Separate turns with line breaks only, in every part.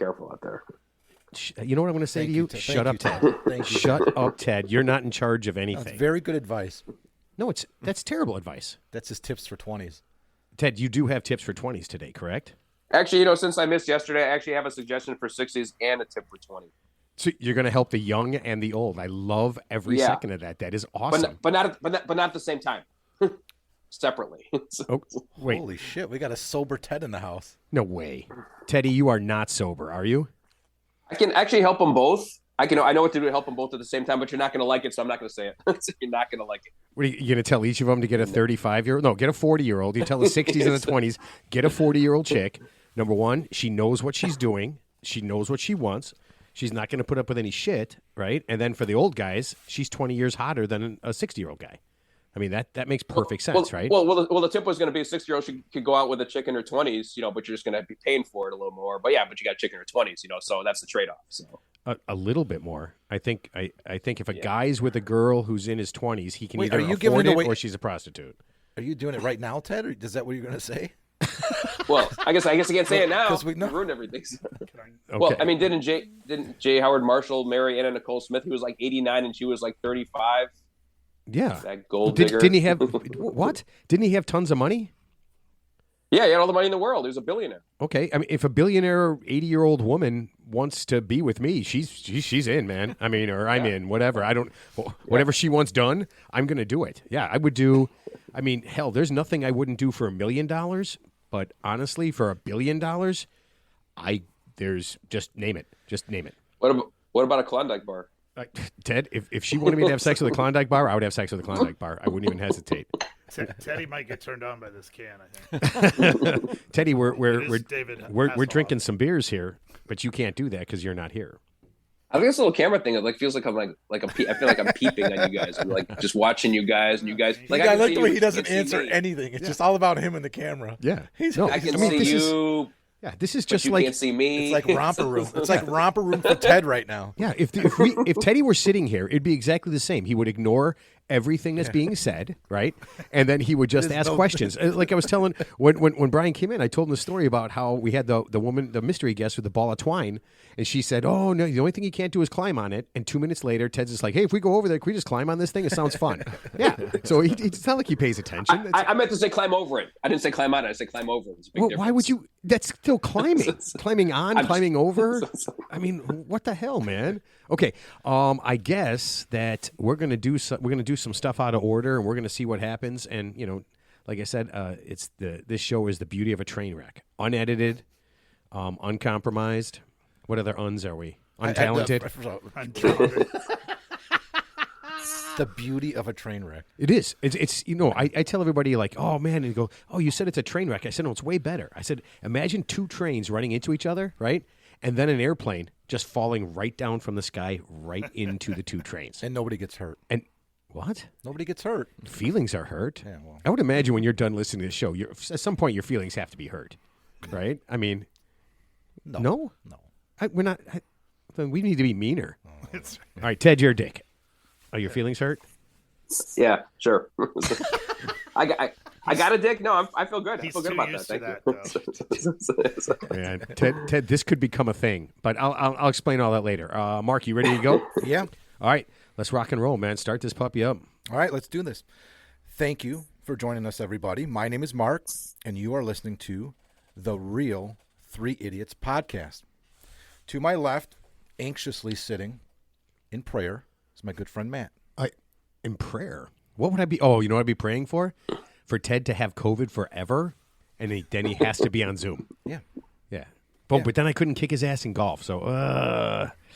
careful out there.
You know what I'm going to say to you? Shut up, Ted. Shut up, Ted. You're not in charge of anything.
That's very good advice.
No, that's terrible advice.
That's his tips for 20s.
Ted, you do have tips for 20s today, correct?
Actually, since I missed yesterday, I actually have a suggestion for 60s and a tip for 20.
So you're going to help the young and the old. I love every second of that. That is awesome.
But not at the same time. Separately.
Oh, wait.
Holy shit, we got a sober Ted in the house.
No way. Teddy, you are not sober, are you?
I can actually help them both. I know what to do to help them both at the same time, but you're not going to like it, so I'm not going to say it. You're not going to like it.
What are you going to tell each of them to get a 35-year-old? No, get a 40-year-old. You tell the 60s and the 20s, get a 40-year-old chick. Number one, she knows what she's doing. She knows what she wants. She's not going to put up with any shit, right? And then for the old guys, she's 20 years hotter than a 60-year-old guy. I mean, that makes perfect sense, right?
Well, the tip was going to be a 60-year-old could go out with a chick in her 20s, but you're just going to be paying for it a little more. But you got a chick in her 20s, so that's the trade-off. So
a little bit more. I think if a guy's with a girl who's in his 20s, he can either afford it or she's a prostitute.
Are you doing it right now, Ted? Or is that what you're going to say?
Well, I guess I can't say it now because we ruined everything. Okay. Well, I mean, didn't J. Howard Marshall marry Anna Nicole Smith? He was like 89 and she was like 35.
Yeah,
that gold digger.
Didn't he have what? Didn't he have tons of money?
Yeah, he had all the money in the world. He was a billionaire.
Okay, I mean, if a billionaire 80-year-old woman wants to be with me, she's in, man. I mean, or I'm in, whatever. Whatever she wants done, I'm gonna do it. Yeah, I would do. I mean, hell, there's nothing I wouldn't do for $1 million. But honestly, for $1 billion, there's just name it. Just name it.
What about a Klondike bar?
Ted, if she wanted me to have sex with a Klondike bar, I would have sex with a Klondike bar. I wouldn't even hesitate.
Teddy might get turned on by this can, I think.
Teddy, we're drinking some beers here, but you can't do that because you're not here.
I think this little camera thing, it feels like I'm I feel like I'm peeping on you guys. I'm like just watching you guys, and you guys. Like
I like the way he doesn't answer anything. It's just all about him and the camera.
Yeah,
I can see you.
Yeah, this is just
you
like
can't see me.
It's like romper room. It's like romper room for Ted right now.
Yeah, if Teddy were sitting here, it'd be exactly the same. He would ignore everything that's being said, right? And then he would just ask questions. Like I was telling when Brian came in, I told him the story about how we had the woman, the mystery guest with the ball of twine, and she said, "Oh no, the only thing you can't do is climb on it." And 2 minutes later, Ted's just like, "Hey, if we go over there, can we just climb on this thing? It sounds fun." Yeah. So it's not like he pays attention.
I meant to say climb over it. I didn't say climb on it. I said climb over it. It's a big difference.
Why would you? That's still climbing. Climbing on, climbing over. I mean, what the hell, man? Okay, I guess that we're gonna do some stuff out of order, and we're gonna see what happens. And like I said, this show is the beauty of a train wreck, unedited, uncompromised. What other uns are we? Untalented.
The beauty of a train wreck.
It is. It's I tell everybody like, oh man, and they go, oh, you said it's a train wreck. I said, no, it's way better. I said, imagine two trains running into each other, right? And then an airplane just falling right down from the sky right into the two trains.
And nobody gets hurt.
And what?
Nobody gets hurt.
Feelings are hurt.
Yeah, well.
I would imagine when you're done listening to the show, at some point your feelings have to be hurt, right? I mean, no. We're not. We need to be meaner. All right, Ted, you're a dick. Are your feelings hurt?
Yeah, sure. I got a dick. No, I feel good. I feel good about that. Thank you.
Man, Ted, this could become a thing, but I'll explain all that later. Mark, you ready to go?
Yeah.
All right, let's rock and roll, man. Start this puppy up.
All right, let's do this. Thank you for joining us, everybody. My name is Mark, and you are listening to the Real Three Idiots podcast. To my left, anxiously sitting in prayer, is my good friend Matt.
In prayer? What would I be? Oh, you know what I'd be praying for? For Ted to have COVID forever, and then he has to be on Zoom.
Yeah.
But then I couldn't kick his ass in golf, so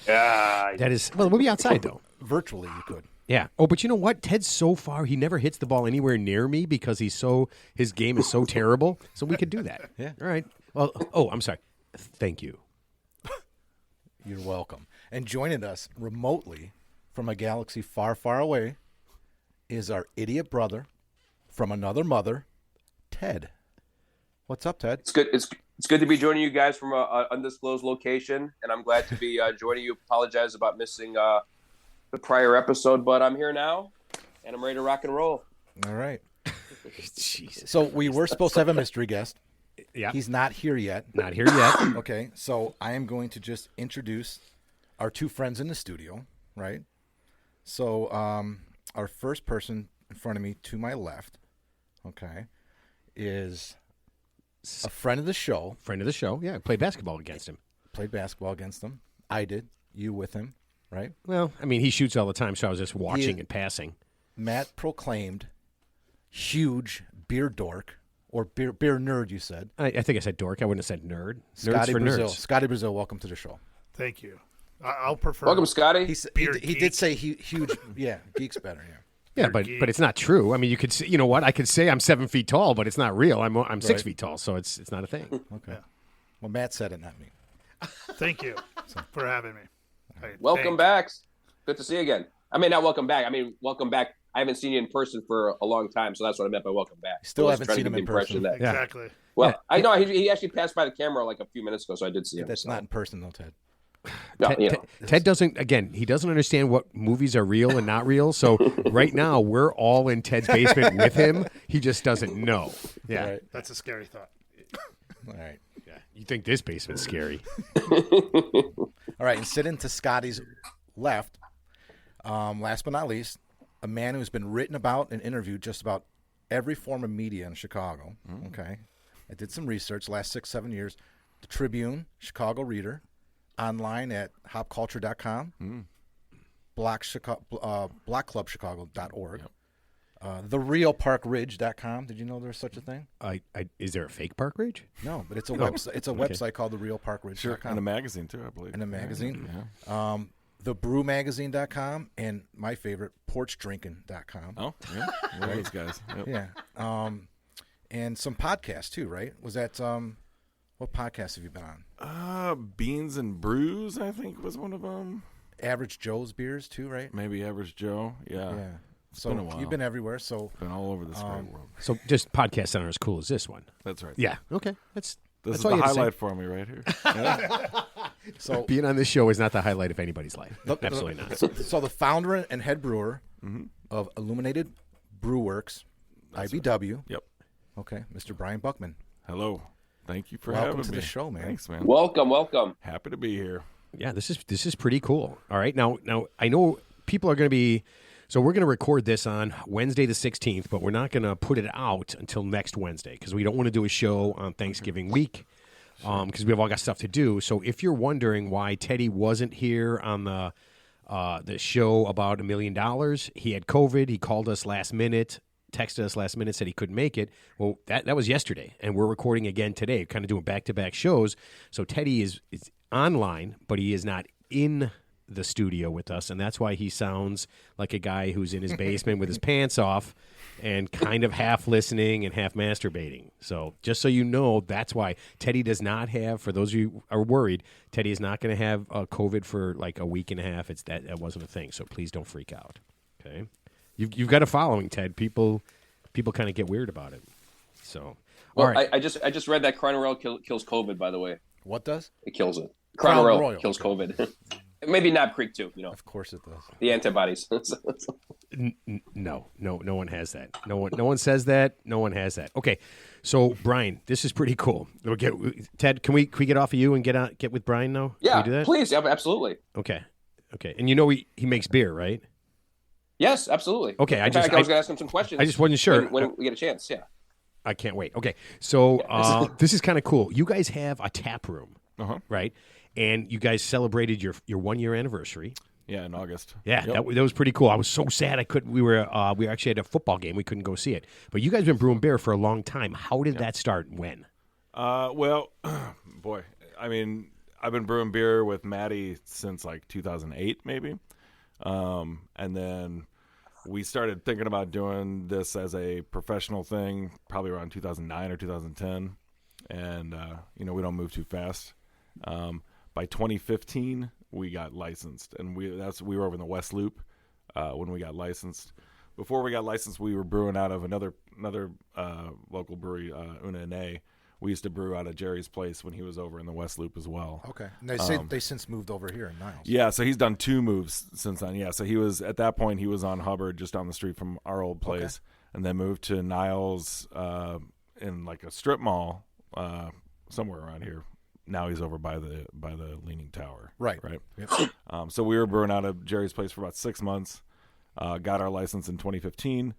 that is... Well, we'll be outside, though.
Virtually, you could.
Yeah. Oh, but you know what? Ted's so far, he never hits the ball anywhere near me because his game is so terrible, so we could do that.
Yeah.
All right. Well, I'm sorry. Thank you.
You're welcome. And joining us remotely from a galaxy far, far away is our idiot brother from another mother, Ted. What's up, Ted?
It's good. It's good to be joining you guys from an undisclosed location, and I'm glad to be joining you. Apologize about missing the prior episode, but I'm here now, and I'm ready to rock and roll.
All right.
Jesus.
So we were supposed to have a mystery guest.
Yeah.
He's not here yet.
Not here yet.
Okay, so I am going to just introduce our two friends in the studio, right? So our first person in front of me to my left, okay, is a friend of the show.
Friend of the show. Yeah, I played basketball against him.
Played basketball against him. I did. You with him, right?
Well, I mean, he shoots all the time, so I was just watching and passing.
Matt proclaimed huge beer dork, or beer nerd, you said.
I think I said dork. I wouldn't have said nerd. Nerds
Scotty
for
Brazil.
nerds.
Scotty Brazil, welcome to the show.
Thank you. I'll prefer.
Welcome, Scotty.
He did say huge. Yeah, geek's better. Yeah.
Yeah, but it's not true. I mean, you could say, you know what? I could say I'm 7 feet tall, but it's not real. I'm 6 feet tall, so it's not a thing.
Okay.
Yeah.
Well, Matt said it, not me.
Thank you for having me.
Welcome back. Good to see you again. I mean, not welcome back. I mean, welcome back. I haven't seen you in person for a long time, so that's what I meant by welcome back.
Still
I was
haven't
trying to
seen
give
him
the
in
impression
person.
that-
Exactly.
Well,
Yeah.
I know he actually passed by the camera like a few minutes ago, so I did see him.
That's
so.
not in person, though, Ted.
No,
Ted doesn't, again, he doesn't understand what movies are real and not real. So right now, we're all in Ted's basement with him. He just doesn't know. Yeah.
All right.
That's a scary thought.
All right.
Yeah. You think this basement's scary.
All right. And sitting to Scotty's left, last but not least, a man who's been written about and interviewed just about every form of media in Chicago. Okay. I did some research last 6-7 years. The Tribune, Chicago Reader, online at hopculture.com, blockclubchicago.org, therealparkridge.com. Did you know there's such a thing?
Is there a fake Park Ridge?
No, but it's a website. It's a website called therealparkridge.com.
Sure, and a magazine too, I believe.
And a magazine.
Yeah.
Thebrewmagazine.com, and my favorite, porchdrinking.com.
Oh, yeah. One of those guys. Yep.
Yeah. And some podcasts too, right? Was that what podcast have you been on?
Beans and Brews, I think, was one of them.
Average Joe's Beers too, right?
Maybe Average Joe. Yeah.
Yeah. So
been a while.
you've been everywhere. So
Been all over this great world.
So just podcasts aren't as cool as this one.
That's right.
Yeah. Okay. That's
This is
all
the
you had to say.
highlight for me right here. Yeah.
so
Being on this show is not the highlight of anybody's life. Absolutely not.
So the founder and head brewer of Illuminated Brewworks, IBW.
Yep.
Okay, Mr. Brian Buckman.
Hello. Thank you for
Welcome
having
to
me.
the show, man.
Thanks, man.
Welcome.
Happy to be here.
Yeah, this is pretty cool. All right, now I know people are going to be, so we're going to record this on Wednesday the 16th, but we're not going to put it out until next Wednesday because we don't want to do a show on Thanksgiving week because we've all got stuff to do. So if you're wondering why Teddy wasn't here on the show about $1 million, he had COVID. He called us last minute. Texted us last minute, said he couldn't make it. Well, that was yesterday, and we're recording again today, kind of doing back-to-back shows. So Teddy is online, but he is not in the studio with us, and that's why he sounds like a guy who's in his basement with his pants off and kind of half listening and half masturbating. So just so you know, that's why Teddy does not have, for those of you who are worried, Teddy is not going to have COVID for like a week and a half. That wasn't a thing, so please don't freak out, okay? You've got a following, Ted. People kind of get weird about it. So,
Well,
all right.
I just read that Crown Royal kills COVID. By the way,
What does?
it kills it.
Crown
Crown Royal,
Royal,
kills
okay.
COVID. Maybe Knob Creek too. You know,
Of course it does.
the antibodies.
No one has that. No one says that. No one has that. Okay, so Brian, this is pretty cool. Ted, can we get off of you and get with Brian now? Can
Yeah,
we do that?
please. Yeah, absolutely.
Okay, and you know he makes beer, right?
Yes, absolutely.
Okay, I
In fact,
just-
I was going to ask him some questions.
I just wasn't sure.
when we get a chance. Yeah.
I can't wait. Okay, so this is kind of cool. You guys have a tap room, right? And you guys celebrated your 1 year anniversary.
Yeah, in August.
Yeah,
Yep.
that was pretty cool. I was so sad I couldn't. We were actually at a football game. We couldn't go see it. But you guys been brewing beer for a long time. How did that start? And when?
Well, boy, I mean, I've been brewing beer with Maddie since like 2008, maybe. And then we started thinking about doing this as a professional thing probably around 2009 or 2010. And, we don't move too fast. By 2015, we got licensed, and we were over in the West Loop when we got licensed. Before we got licensed, we were brewing out of another local brewery, Una Ine. We used to brew out of Jerry's place when he was over in the West Loop as well.
Okay. And they say they since moved over here in Niles.
Yeah, so he's done 2 moves since then. Yeah, so he was at that point he was on Hubbard, just down the street from our old place, and then moved to Niles in like a strip mall somewhere around here. Now he's over by the Leaning Tower.
Right.
Yep. So we were brewing out of Jerry's place for about 6 months. Got our license in 2015,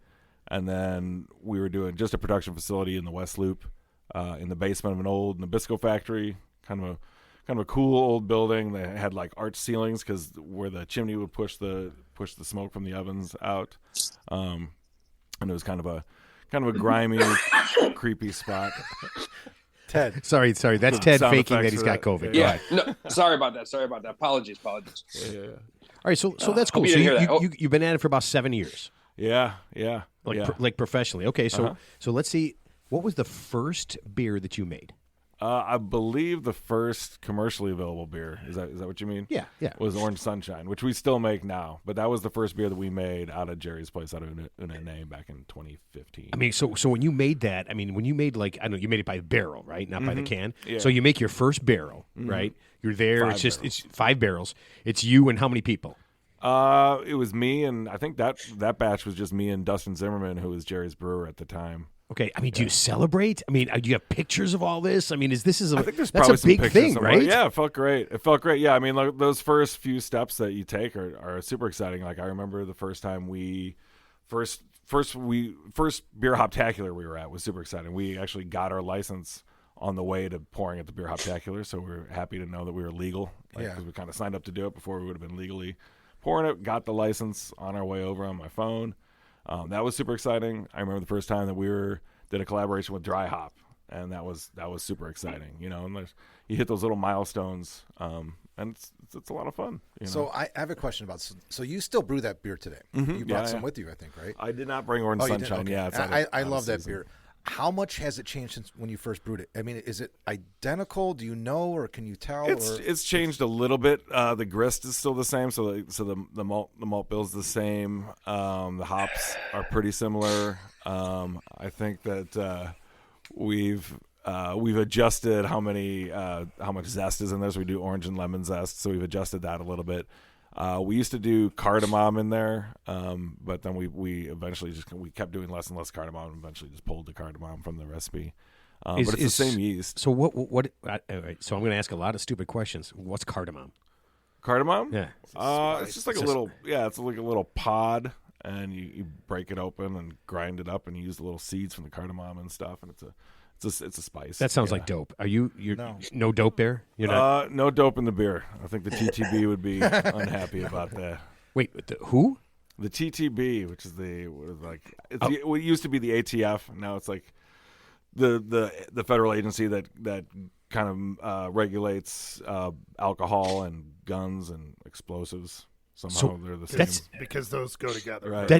and then we were doing just a production facility in the West Loop, in the basement of an old Nabisco factory. Kind of a cool old building that had like arch ceilings because where the chimney would push the smoke from the ovens out, and it was kind of a grimy, creepy spot.
Ted.
Sorry. That's Ted faking that he's got COVID.
Yeah. No, sorry about that. Apologies.
Yeah.
All right. So that's cool.
you
So
didn't hear that.
you've been at it for about 7 years.
Yeah.
Like professionally. Okay. So let's see. What was the first beer that you made?
I believe the first commercially available beer, is that what you mean?
Yeah.
Was Orange Sunshine, which we still make now. But that was the first beer that we made out of Jerry's place, out of Una back in 2015.
I mean, so when you made that, when you made you made it by barrel, right? Not by the can.
Yeah.
So you make your first barrel, right? You're there. It's 5 barrels. It's you and how many people?
It was me, and I think that batch was just me and Dustin Zimmerman, who was Jerry's brewer at the time.
Okay, do you celebrate? Do you have pictures of all this?
I think there's
that's
probably
a
some
big
pictures
thing,
somewhere.
right?
Yeah, it felt great. Yeah, like, those first few steps that you take are super exciting. Like, I remember the first time first beer hoptacular we were at was super exciting. We actually got our license on the way to pouring at the beer hoptacular, so we were happy to know that we were legal. Because we kind of signed up to do it before we would have been legally pouring it. Got the license on our way over on my phone. That was super exciting. I remember the first time that we did a collaboration with Dry Hop, and that was super exciting. And you hit those little milestones, and it's a lot of fun.
So I have a question about. So you still brew that beer today? You brought some with you, I think, right?
I did not bring Orange Sunshine.
Okay.
Yeah, it's
I love that beer. How much has it changed since when you first brewed it? Is it identical? Do you know, or can you tell?
It's changed a little bit. The grist is still the same, so the malt bill is the same. The hops are pretty similar. I think that we've adjusted how much zest is in there. So we do orange and lemon zest, so we've adjusted that a little bit. We used to do cardamom in there, but then we eventually we kept doing less and less cardamom, and eventually just pulled the cardamom from the recipe. But it's the same yeast.
So what? All right, so I'm going to ask a lot of stupid questions. What's cardamom?
Cardamom?
Yeah.
It's just like a little. Yeah, it's like a little pod, and you break it open and grind it up, and you use the little seeds from the cardamom and stuff, and it's a spice.
That sounds like dope. Are you're no dope there? You're not.
No dope in the beer. I think the TTB would be unhappy about that.
Wait, who?
The TTB, which is it used to be the ATF. Now it's like the federal agency that kind of regulates alcohol and guns and explosives. Somehow they're the same.
Because those go together.
Right.
They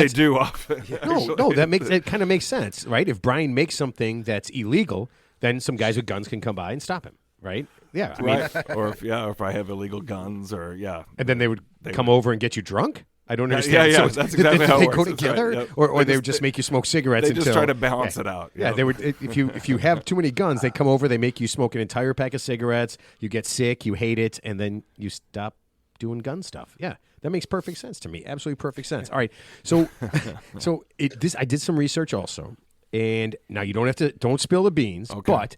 do often.
No, that kind of makes sense, right? If Brian makes something that's illegal, then some guys with guns can come by and stop him, right? Yeah,
or if I have illegal guns,
and then they would come over and get you drunk. I don't understand.
Yeah, that's exactly how it works.
They go together,
right.
or they would just make you smoke cigarettes.
They just try to balance it out.
Yeah, they would. If you have too many guns, they come over, they make you smoke an entire pack of cigarettes. You get sick, you hate it, and then you stop doing gun stuff. Yeah, that makes perfect sense to me. Absolutely perfect sense. All right, so I did some research also, and now you don't spill the beans.
Okay.
But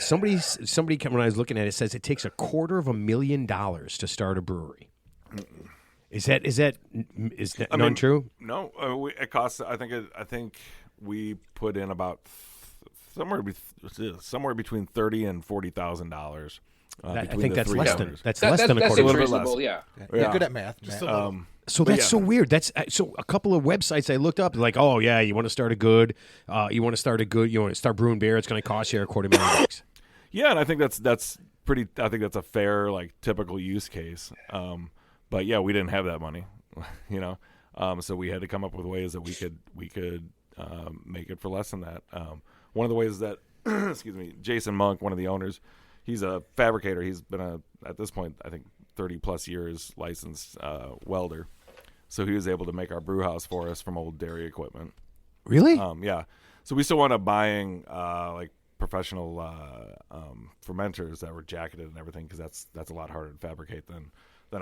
somebody when I was looking at it says it takes $250,000 to start a brewery. Is that not true?
No, it costs. I think we put in about somewhere between $30,000 and $40,000.
I think that's less than
that's
less than a quarter.
A little bit less.
You're good at math.
So that's so weird. So a couple of websites I looked up, like, oh yeah, you want to start brewing beer, it's going to cost you $250,000.
Yeah, and I think that's pretty. I think that's a fair, like, typical use case. But yeah, we didn't have that money, so we had to come up with ways that we could make it for less than that. One of the ways that, excuse me, Jason Monk, one of the owners, he's a fabricator. He's been at this point, I think, 30 plus years licensed welder. So he was able to make our brew house for us from old dairy equipment.
Really?
Yeah. So we still wound up buying like professional fermenters that were jacketed and everything, because that's a lot harder to fabricate than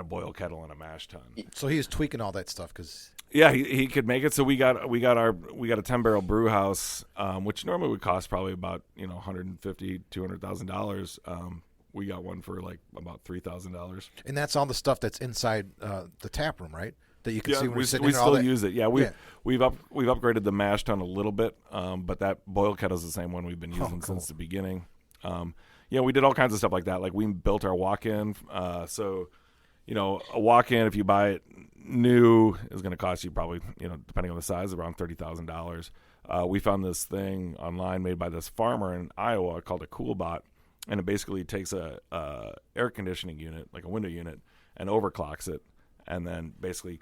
a boil kettle and a mash tun.
So he was tweaking all that stuff because
Yeah, he could make it. So we got a 10-barrel brew house, which normally would cost probably about $150,000-$200,000. We got one for like about $3,000.
And that's all the stuff that's inside the tap room, right? That you can see when
we
you're sitting
we
there, all
still
that-
use it. Yeah, we've upgraded the mash tun a little bit, but that boil kettle is the same one we've been using since the beginning. We did all kinds of stuff like that. Like we built our walk-in. So, a walk-in, if you buy it new, is going to cost you probably, depending on the size, around $30,000. We found this thing online made by this farmer in Iowa called a CoolBot, and it basically takes a air conditioning unit, like a window unit, and overclocks it, and then basically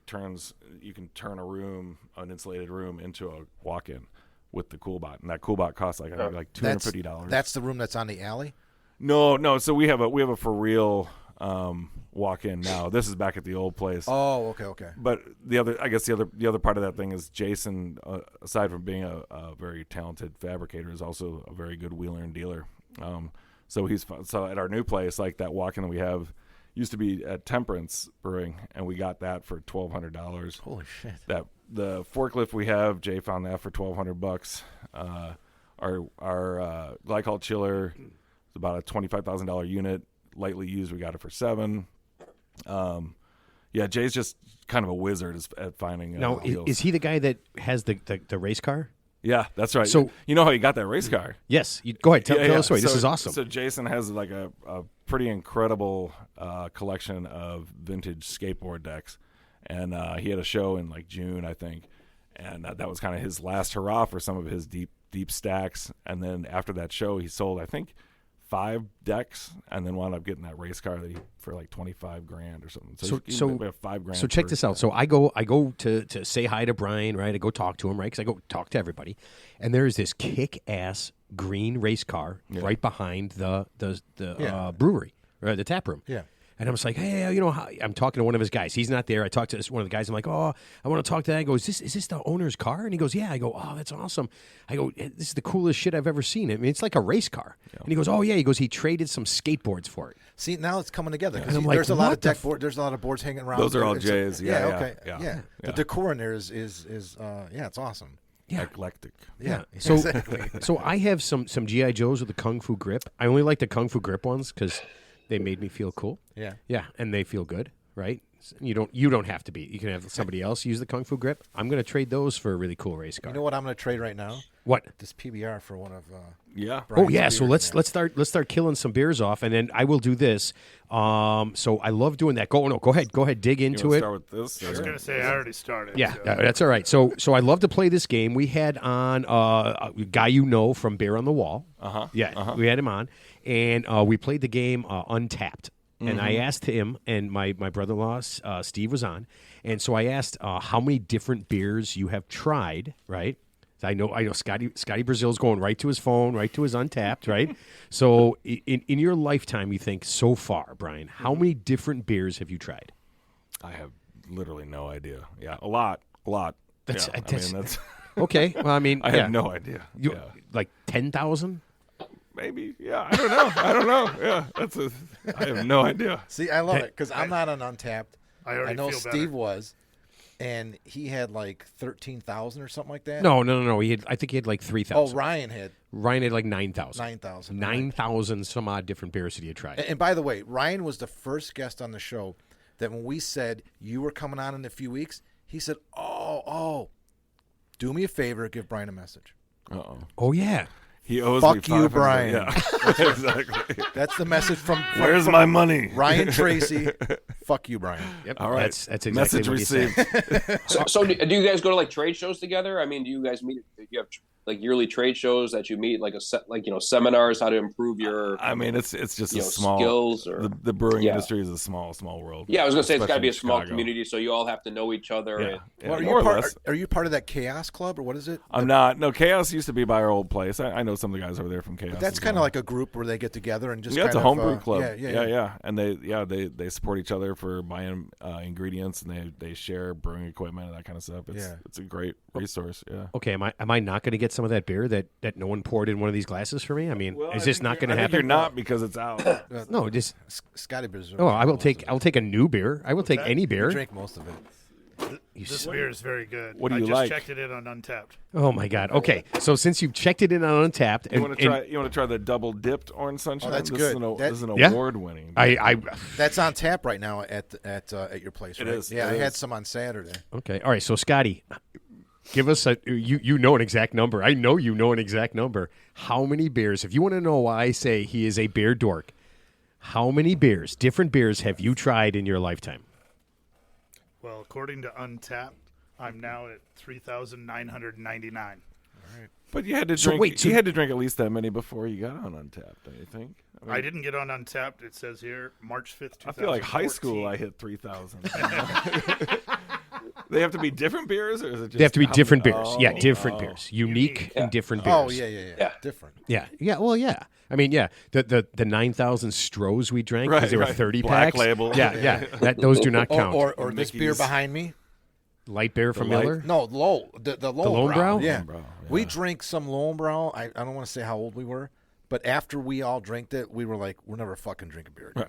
you can turn an insulated room into a walk-in with the CoolBot, and that CoolBot costs like $250.
That's the room that's on the alley?
No. So we have a for real walk-in now. This is back at the old place.
Oh, okay.
But the other part of that thing is Jason, aside from being a very talented fabricator, is also a very good wheeler and dealer. So at our new place, like that walk-in that we have used to be at Temperance Brewing, and we got that for $1,200.
Holy shit!
The forklift we have, Jay found that for $1,200. Our glycol chiller is about a $25,000 unit. Lightly used, we got it for $7,000. Jay's just kind of a wizard at finding.
Now,
deals.
is he the guy that has the race car?
Yeah, that's right.
So
you know how he got that race car?
Yes. Go ahead. Tell us the story. This is awesome.
So Jason has like a pretty incredible collection of vintage skateboard decks, and he had a show in like June, I think, and that was kind of his last hurrah for some of his deep stacks. And then after that show, he sold, I think, 5 decks, and then wound up getting that race car for like $25,000 or something. So we have $5,000.
So check this out. So I go to say hi to Brian, right? I go talk to him, right? Because I go talk to everybody, and there is this kick-ass green race car right behind the brewery, or the tap room.
Yeah.
And I was like, hey, I'm talking to one of his guys. He's not there. I talked to one of the guys. I'm like, oh, I want to talk to that. I go, is this the owner's car? And he goes, yeah. I go, oh, that's awesome. I go, this is the coolest shit I've ever seen. I mean, it's like a race car. Yeah. And he goes, oh, yeah. He goes, he traded some skateboards for it.
See, now it's coming together.
And I'm like,
there's a lot of deck board. There's a lot of boards hanging around.
Those are all Jay's.
Okay.
Yeah.
The decor in there is it's awesome.
Yeah.
Eclectic.
Yeah.
So,
exactly.
so I have some GI Joes with the Kung Fu grip. I only like the Kung Fu grip ones because they made me feel cool.
Yeah.
Yeah, and they feel good, right? You don't have to be. You can have somebody else use the Kung Fu grip. I'm going to trade those for a really cool race car.
You know what I'm going to trade right now?
What?
This PBR for one of
Yeah.
Brian's
Oh yeah, so
beers,
let's start killing some beers off, and then I will do this. So I love doing that. Go ahead, dig into it.
Start with this.
I was going to say I already started.
Yeah,
so.
that's all right. So I love to play this game. We had on a guy from Beer on the Wall. We had him on, and we played the game Untapped. And I asked him, and my brother-in-law Steve was on, and so I asked how many different beers you have tried, right? I know Scotty Brazil's going right to his phone, right to his Untapped, right? So in your lifetime, you think so far, Brian, how many different beers have you tried?
I have literally no idea. Yeah, a lot.
That's
that's
okay. Well, I mean,
I have no idea.
Like 10,000.
Maybe. Yeah, I don't know. Yeah, I have no idea.
See, I love it because I'm not on Untapped.
I
know
feel
Steve
better.
was, and he had like 13,000 or something like that.
No. I think he had like 3,000.
Oh, Ryan had
like 9,000.
9,000.
9,000 some odd different beers that he had tried.
And by the way, Ryan was the first guest on the show that when we said you were coming on in a few weeks, he said, "Oh, do me a favor, give Brian a message."
Uh-oh.
Oh yeah.
He owes
Fuck
me
you,
$500.
Brian.
Yeah, exactly.
That's the message from
Where's my money?
Ryan Tracy. Fuck you, Brian.
Yep.
All right.
That's exactly
Message
what he said.
received.
So do you guys go to like trade shows together? I mean, do you guys meet? You have like yearly trade shows that you meet, like seminars, how to improve your.
I mean, it's just a small
skills or
the brewing industry is a small world.
Yeah, I was gonna say it's got to be a
especially in
small
Chicago.
community, so you all have to know each other.
Yeah.
and-
Well,
More or less.
are you part of that Chaos Club or what is it?
I'm not. No, Chaos used to be by our old place. I know some of the guys over there from Chaos.
But that's
as
kind of
well.
like a group where they get together and just
Yeah, it's a
kind of,
homebrew club.
Yeah.
And they support each other for buying ingredients, and they share brewing equipment and that kind of stuff. It's a great resource. Yeah.
Okay, am I not going to get some of that beer that no one poured in one of these glasses for me? I mean, is this not going to
I think
happen?
you're not because it's out.
No, just
Scotty Brazil.
I'll take a new beer. I will take any beer.
Drink most of it.
This beer is very good.
What do you
I
like?
just checked it in on Untapped.
Oh my God. Okay, so since you've checked it in on Untapped,
You want to try the double dipped orange sunshine?
that's
this
good.
This is an
Yeah.
award winning.
I
That's on tap right now at your place,
It
right?
is.
Yeah,
It
I had
is.
some on Saturday.
okay. All right. So Scotty, give us you know an exact number. I know you know an exact number. How many beers? If you want to know why I say he is a beer dork, how many beers, different beers, have you tried in your lifetime?
Well, according to Untapped, I'm now at 3,999.
But you had to
So
drink.
wait, so-
you had to drink at least that many before you got on Untapped. Don't you think?
I didn't get on Untapped. It says here March 5th, 2014.
I feel like high school. I hit 3,000. They have to be different beers, or is it just?
They have to be
how
different
many-
beers.
Oh,
Yeah, different
oh.
beers. Unique and different beers.
Oh, yeah. Different.
Yeah. Well, yeah. I mean, yeah. The 9,000 Strohs we drank because
Right,
they were
right.
30
Black
packs.
label.
Yeah. Those do not count.
Or this beer
Mickey's.
behind me.
Light beer from
light-
Miller.
No, the Lone
Brow?
Yeah.
Lone Brow, yeah.
We drink some Lone Brow. I don't want to say how old we were, but after we all drank it, we were like, we're never fucking drinking beer again.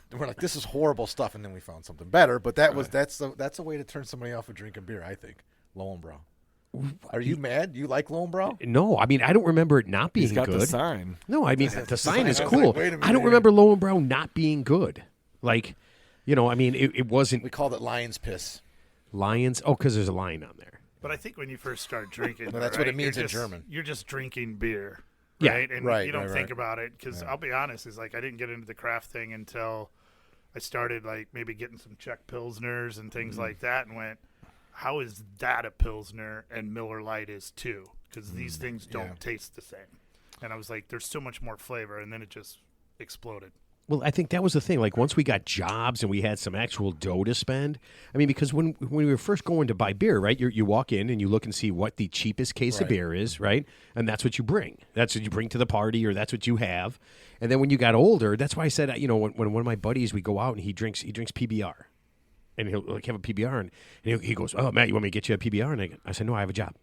And we're like, this is horrible stuff, and then we found something better. But that's a way to turn somebody off of drinking beer, I think. Lone Brow. Are you mad? You like Lone Brow?
No, I mean, I don't remember it not being
He's got
good.
the sign.
No, I mean, the sign is
I was
cool.
like, wait a minute
I don't
here.
remember Lowen Brown not being good. Like, I mean, it wasn't
We called it Lion's Piss.
Lions. Oh, because there's a lion on there.
But I think when you first start drinking,
No, that's what it
you're
means in
just-
German.
You're just drinking beer,
Yeah,
right? And
right,
you don't
right,
think
right.
about it because I'll be honest, is like I didn't get into the craft thing until I started like maybe getting some Czech Pilsners and things like that, and went, how is that a Pilsner and Miller Lite is too? Because these things don't taste the same. And I was like, there's so much more flavor, and then it just exploded.
Well, I think that was the thing. Like, once we got jobs and we had some actual dough to spend, I mean, because when we were first going to buy beer, right, you walk in and you look and see what the cheapest case of beer is, right? And that's what you bring. That's what you bring to the party, or that's what you have. And then when you got older, that's why I said, when one of my buddies, we go out and he drinks PBR. And he'll like have a PBR, and he goes, "Oh, Matt, you want me to get you a PBR?" And I said, "No, I have a job.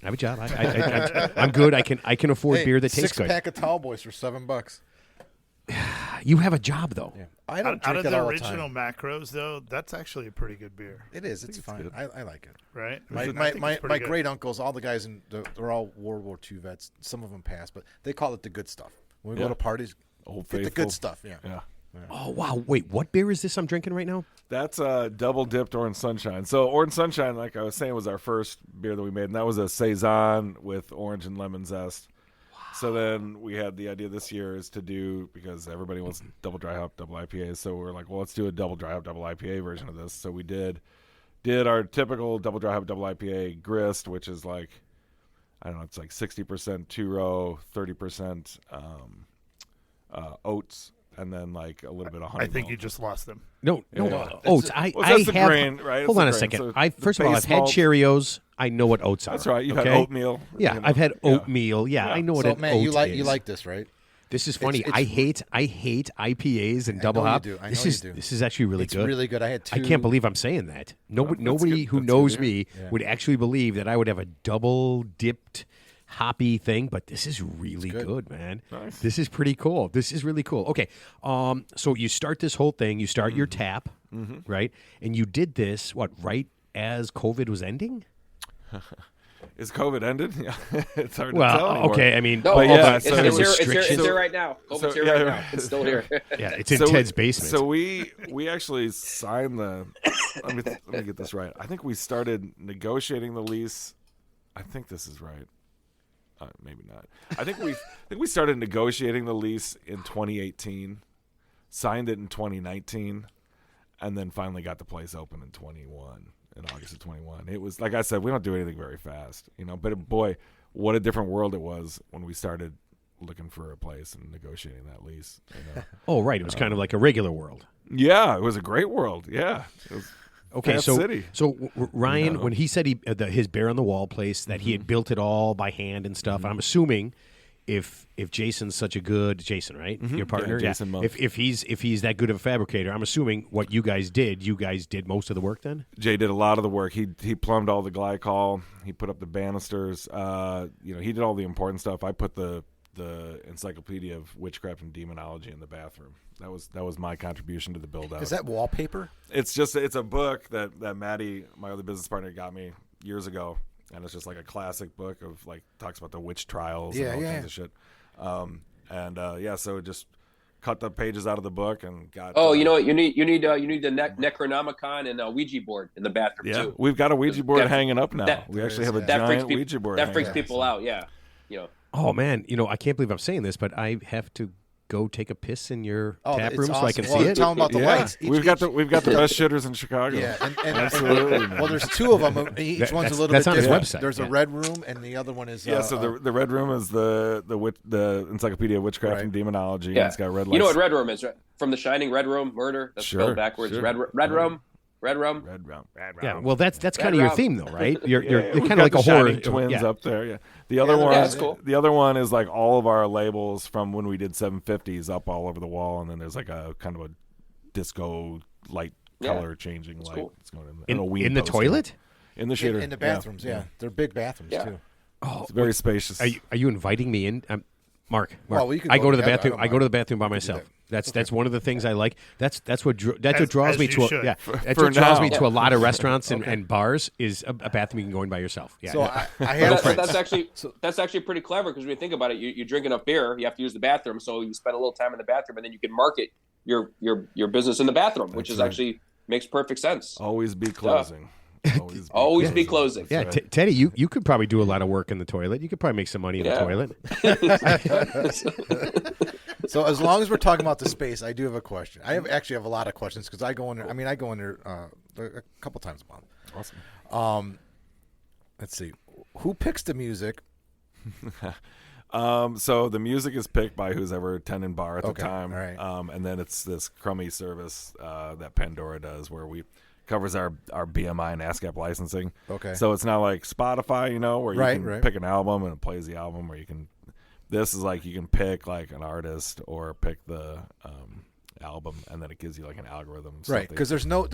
I have a job. I'm good. I can afford beer that tastes good."
6-pack of Tall Boys for $7.
You have a job though.
Yeah. I don't
Out
drink
of
it
the
all
original
the time.
macros, though, that's actually a pretty good beer,
It is. It's fine. I like it.
right?
My
I think
my,
it's pretty
my
good.
great uncles, all the guys they're all World War II vets. Some of them passed, but they call it the good stuff. When we go
Yeah.
to parties,
Old
get the
Faithful.
good stuff. Yeah.
Yeah.
Oh wow! Wait, what beer is this I'm drinking right now?
That's double dipped orange sunshine. So orange sunshine, like I was saying, was our first beer that we made, and that was a saison with orange and lemon zest. Wow. So then we had the idea this year is to do, because everybody wants double dry hop, double IPAs. So we're like, well, let's do a double dry hop, double IPA version of this. So we did our typical double dry hop, double IPA grist, which is like, I don't know, it's like 60% two-row, 30% oats, and then like a little bit of honey.
I think you just lost them.
No,
Yeah.
oats.
Well,
I
that's the
have.
grain, right?
Hold
It's
on
the
a
grain.
second.
So
First
the
of all,
base
I've had
malt-
Cheerios. I know what oats are.
That's right. You've
okay?
had oatmeal.
Yeah,
you know.
I've had
Yeah.
oatmeal. Yeah, I know what
So
an
Matt,
oat
you
is.
like this, right?
This is funny.
It's-
I hate IPAs and double
know you
hop.
do. I
This
know you
is
do.
this is actually really
It's
good.
really good. I had two.
I can't believe I'm saying that. Nobody
good.
who
That's
knows
good.
me
Yeah.
would actually believe that I would have a double dipped hoppy thing, but this is really
good.
good, man.
Nice.
This is pretty cool. This is really cool. Okay, so you start this whole thing. You start your tap, right? And you did this right as COVID was ending.
Is COVID ended? Yeah, it's hard to tell
Well,
anymore.
okay. I mean,
No,
But
all
yeah,
the
it's,
so
kind of
it's, here, it's, here, it's
restrictions.
here right now. COVID's
So-
here
yeah,
right now.
right.
It's still here.
Yeah, it's in
So
Ted's basement.
So we actually signed the. let me get this right. I think we started negotiating the lease. I think this is right. Maybe not. I think we started negotiating the lease in 2018, signed it in 2019, and then finally got the place open in 21. In August of 21. It was, like I said, we don't do anything very fast, but boy, what a different world it was when we started looking for a place and negotiating that lease.
Oh, right. It was kind of like a regular world.
Yeah, it was a great world. Yeah. It was
Okay,
Fast
so
City.
Ryan, when he said his bear on the wall place, that he had built it all by hand and stuff, I'm assuming if Jason's such a good Jason, right? Your partner,
Yeah, Jason Monk.
If he's that good of a fabricator, I'm assuming what you guys did most of the work then.
Jay did a lot of the work. He plumbed all the glycol. He put up the banisters. He did all the important stuff. I put the the Encyclopedia of Witchcraft and Demonology in the bathroom. That was my contribution to the build out.
Is that wallpaper?
It's a book that Maddie, my other business partner, got me years ago, and it's just like a classic book of like talks about the witch trials and all kinds of shit. So just cut the pages out of the book and got.
Oh, you know what? You need the Necronomicon and a Ouija board in the bathroom too.
We've got a Ouija board hanging up now. We actually have a giant Ouija board.
That freaks people out. Yeah,
Oh man, I can't believe I'm saying this, but I have to go take a piss in your tap room so I can see it.
Tell them about the lights.
We've got the best shitters in Chicago.
Yeah, and absolutely. Well, there's two of them. Each one's a little bit different.
That's on his website.
There's a red room, and the other one is.
So the red room is the Encyclopedia of Witchcraft and Demonology.
Yeah.
And it's got red lights.
You know what red room is, right? From The Shining, red room, murder. That's spelled backwards.
Sure.
Red room. Red room.
Yeah, well, that's kind of your theme, though, right? You're kind of
like
a horror
twins up there. Yeah,
the other
one is like all of our labels from when we did 750s up all over the wall, and then there's like a kind of a disco light color changing light.
Cool.
It's going in
the toilet,
in the shitter,
in the bathrooms. Yeah. They're big bathrooms too.
Oh, it's very spacious.
Are you inviting me in, Mark?
Well, we can
I go to the
together.
bathroom. I go to the bathroom by myself. That's one of the things I like. That's what draws me to a lot of restaurants and bars is a bathroom you can go in by yourself. Yeah.
So I have
that's actually pretty clever because when you think about it, you drink enough beer, you have to use the bathroom, so you spend a little time in the bathroom, and then you can market your business in the bathroom, which is actually makes perfect sense.
Always be closing.
Always be closing.
Yeah, Teddy, you could probably do a lot of work in the toilet. You could probably make some money in the toilet.
So as long as we're talking about the space, I do have a question. I actually have a lot of questions because I go in there. I go in there a couple times a month.
Awesome.
Let's see. Who picks the music?
So the music is picked by who's ever attending bar at the time.
All right.
And then it's this crummy service that Pandora does where we covers our BMI and ASCAP licensing.
Okay.
So it's not like Spotify, where you can pick an album and it plays the album, or you can. This is like you can pick like an artist or pick the album, and then it gives you like an algorithm.
Right, because there's no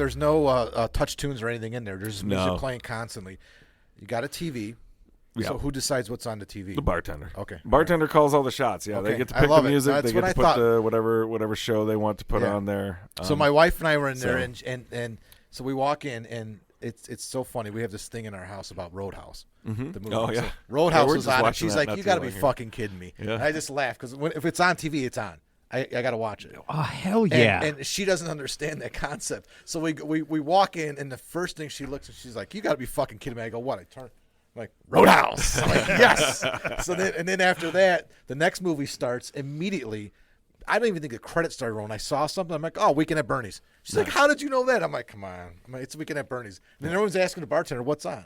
touch tunes or anything in there. There's music playing constantly. You got a TV.
Yeah.
So who decides what's on the TV?
The bartender.
Okay.
Bartender calls all the shots. Yeah, they get to pick the music. They get to put the whatever show they want to put on there.
So my wife and I were in there, and so we walk in, and it's so funny. We have this thing in our house about Roadhouse.
Mm-hmm.
The movie.
Oh, yeah.
So Roadhouse
we're
was
just
on, and
watching
she's
that
like,
not
"You
too
got to be
long ago."
fucking kidding me."
Yeah.
And I just laugh because if it's on TV, it's on. I got to watch it.
Oh, hell yeah.
And she doesn't understand that concept. So we walk in, and the first thing she looks at, she's like, "You got to be fucking kidding me." I go, "What?" I turn. I'm like, Roadhouse. I'm like, yes. So then after that, the next movie starts immediately. I don't even think the credits started rolling. I saw something. I'm like, "Oh, Weekend at Bernie's." She's like, "How did you know that?" I'm like, "Come on." It's Weekend at Bernie's. And then everyone's asking the bartender, "What's on?"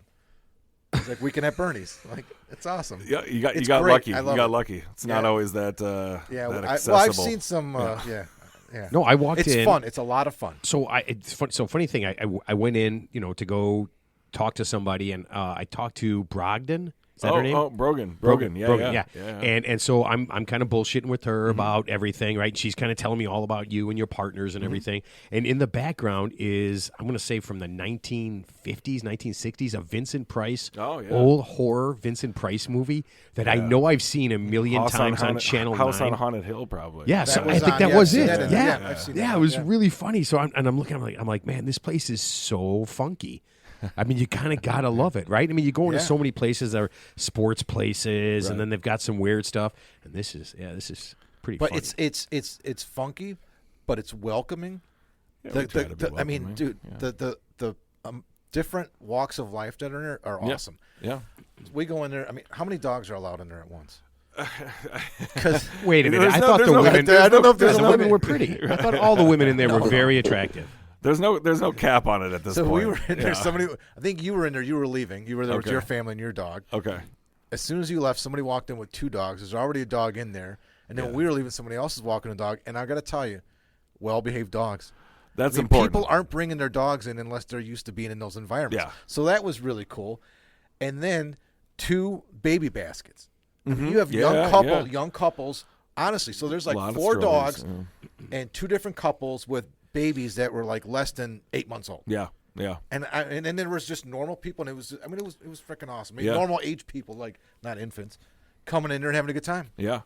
He's like, "Weekend at Bernie's." I'm like, it's awesome.
Yeah, you got
It's
lucky.
great.
You got lucky. It's not always that.
Yeah,
that
I've
accessible.
seen some. Yeah.
No, I walked in.
It's fun. It's a lot of fun.
So it's fun. So funny thing, I went in, to go talk to somebody, and I talked to Brogdon. Is that her name?
Oh, Brogan. Yeah.
And so I'm kind of bullshitting with her about everything, right? She's kind of telling me all about you and your partners and everything. And in the background is, I'm going to say from the 1950s, 1960s, a Vincent Price, old horror Vincent Price movie that I know I've seen a million times on Channel 9.
House on Haunted Hill, probably.
Yeah, so I think that was it. Yeah,
I've seen
it was really funny. So I'm looking, I'm like, man, this place is so funky. I mean, you kind of got to love it, right? I mean, you go into so many places that are sports places, and then they've got some weird stuff. And this is pretty funny.
But it's funky, but it's welcoming.
Yeah,
I mean, dude, the different walks of life that are in there are awesome.
Yeah.
We go in there. I mean, how many dogs are allowed in there at once?
Wait a minute. I thought the women. I don't know if the women were pretty. I thought all the women in there were very attractive.
There's no cap on it at this point.
So we were in there. Somebody, I think you were in there. You were leaving. You were there with your family and your dog.
Okay.
As soon as you left, somebody walked in with 2 dogs. There's already a dog in there, and then when we were leaving, somebody else is walking a dog. And I got to tell you, well-behaved dogs.
That's important.
People aren't bringing their dogs in unless they're used to being in those environments.
Yeah.
So that was really cool. And then 2 baby baskets. I mean, you have young couples. Honestly, so there's like 4 dogs and 2 different couples with babies that were like less than 8 months old.
Yeah.
And then there was just normal people, and it was freaking awesome. I mean, normal age people, like not infants, coming in there and having a good time.
Yeah.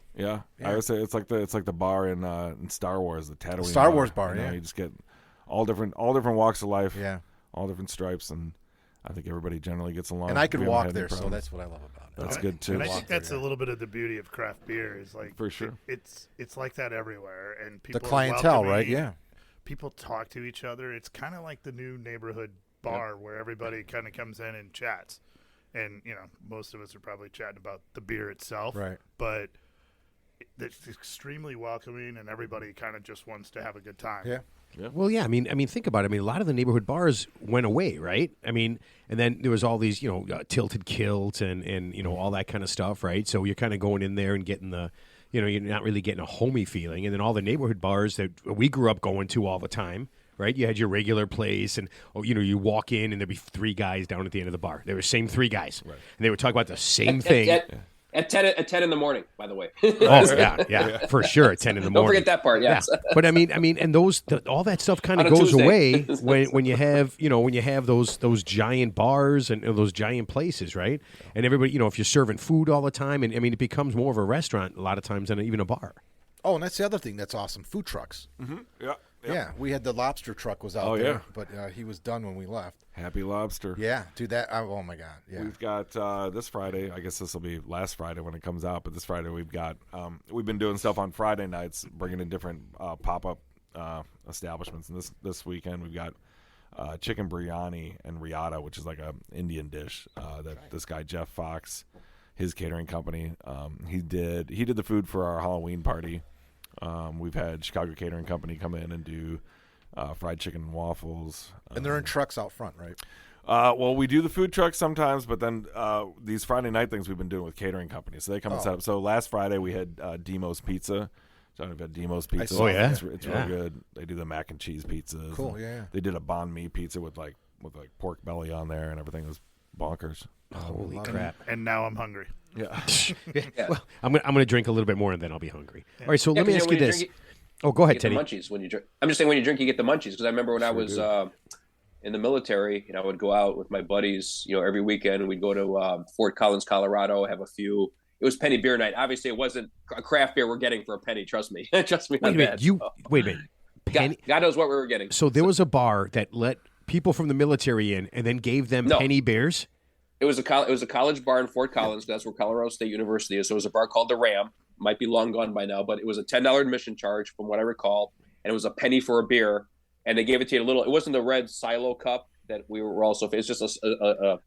I would say it's like the bar in Star Wars, the Tatooine
Star Wars bar.
You know,
Yeah,
you just get all different walks of life.
Yeah,
all different stripes, and I think everybody generally gets along.
and I could
We haven't
walk
had any
there, so
problems.
that's what I love about it.
That's good too.
And I think that's a little bit of the beauty of craft beer is like
For sure.
It's like that everywhere, and people
The
are
clientele, right?
welcoming.
Yeah.
People talk to each other. It's kind of like the new neighborhood bar where everybody kind of comes in and chats. And, you know, most of us are probably chatting about the beer itself.
Right.
But it's extremely welcoming, and everybody kind of just wants to have a good time.
Yeah.
Well, yeah. I mean, think about it. I mean, a lot of the neighborhood bars went away, right? I mean, and then there was all these, tilted kilt and all that kind of stuff, right? So you're kind of going in there and getting the, you're not really getting a homey feeling. And then all the neighborhood bars that we grew up going to all the time, right? You had your regular place, and you walk in and there'd be 3 guys down at the end of the bar. They were the same 3 guys, right. And they would talk about the same thing.
At 10 in the morning, by the way.
Oh yeah, for sure. At 10 in the morning.
Don't forget that part. Yes.
Yeah. But I mean, and all that stuff kind of
On a
goes
Tuesday.
away when you have those giant bars and those giant places, right? And everybody, if you're serving food all the time, and I mean, it becomes more of a restaurant a lot of times than even a bar.
Oh, and that's the other thing that's awesome. Food trucks.
Mm-hmm. Yeah.
Yeah, we had the lobster truck was out there, but he was done when we left.
Happy Lobster.
Yeah, dude, oh my God. Yeah.
We've got this Friday. I guess this will be last Friday when it comes out, but this Friday we've got. We've been doing stuff on Friday nights, bringing in different pop-up establishments, and this weekend we've got chicken biryani and riata, which is like a Indian dish that this guy Jeff Fox, his catering company, he did the food for our Halloween party. We've had Chicago Catering Company come in and do fried chicken and waffles.
And they're in trucks out front, right?
Well, we do the food trucks sometimes, but then these Friday night things we've been doing with catering companies. So they come and set up. So last Friday we had Demos Pizza. So I've had Demos Pizza.
Oh, yeah?
It's really good. They do the mac and cheese pizzas.
Cool, yeah.
They did a banh mi pizza with like pork belly on there and everything. It was bonkers.
Holy crap.
And now I'm hungry.
Yeah.
Well, I'm gonna drink a little bit more and then I'll be hungry. All right, so let me ask you this. Go ahead, Teddy.
The munchies when you drink. I'm just saying when you drink, you get the munchies because I remember when I was in the military, I would go out with my buddies, every weekend. We'd go to Fort Collins, Colorado, have a few. It was penny beer night. Obviously, it wasn't a craft beer we're getting for a penny. Trust me. Trust me.
Wait a minute. Wait a minute. Penny.
God knows what we were getting.
So there was a bar that let people from the military in and then gave them penny beers.
It was a college bar in Fort Collins. That's where Colorado State University is. So it was a bar called the Ram. Might be long gone by now, but it was a $10 admission charge from what I recall, and it was a penny for a beer. And they gave it to you it wasn't the red silo cup that we were also. It's just a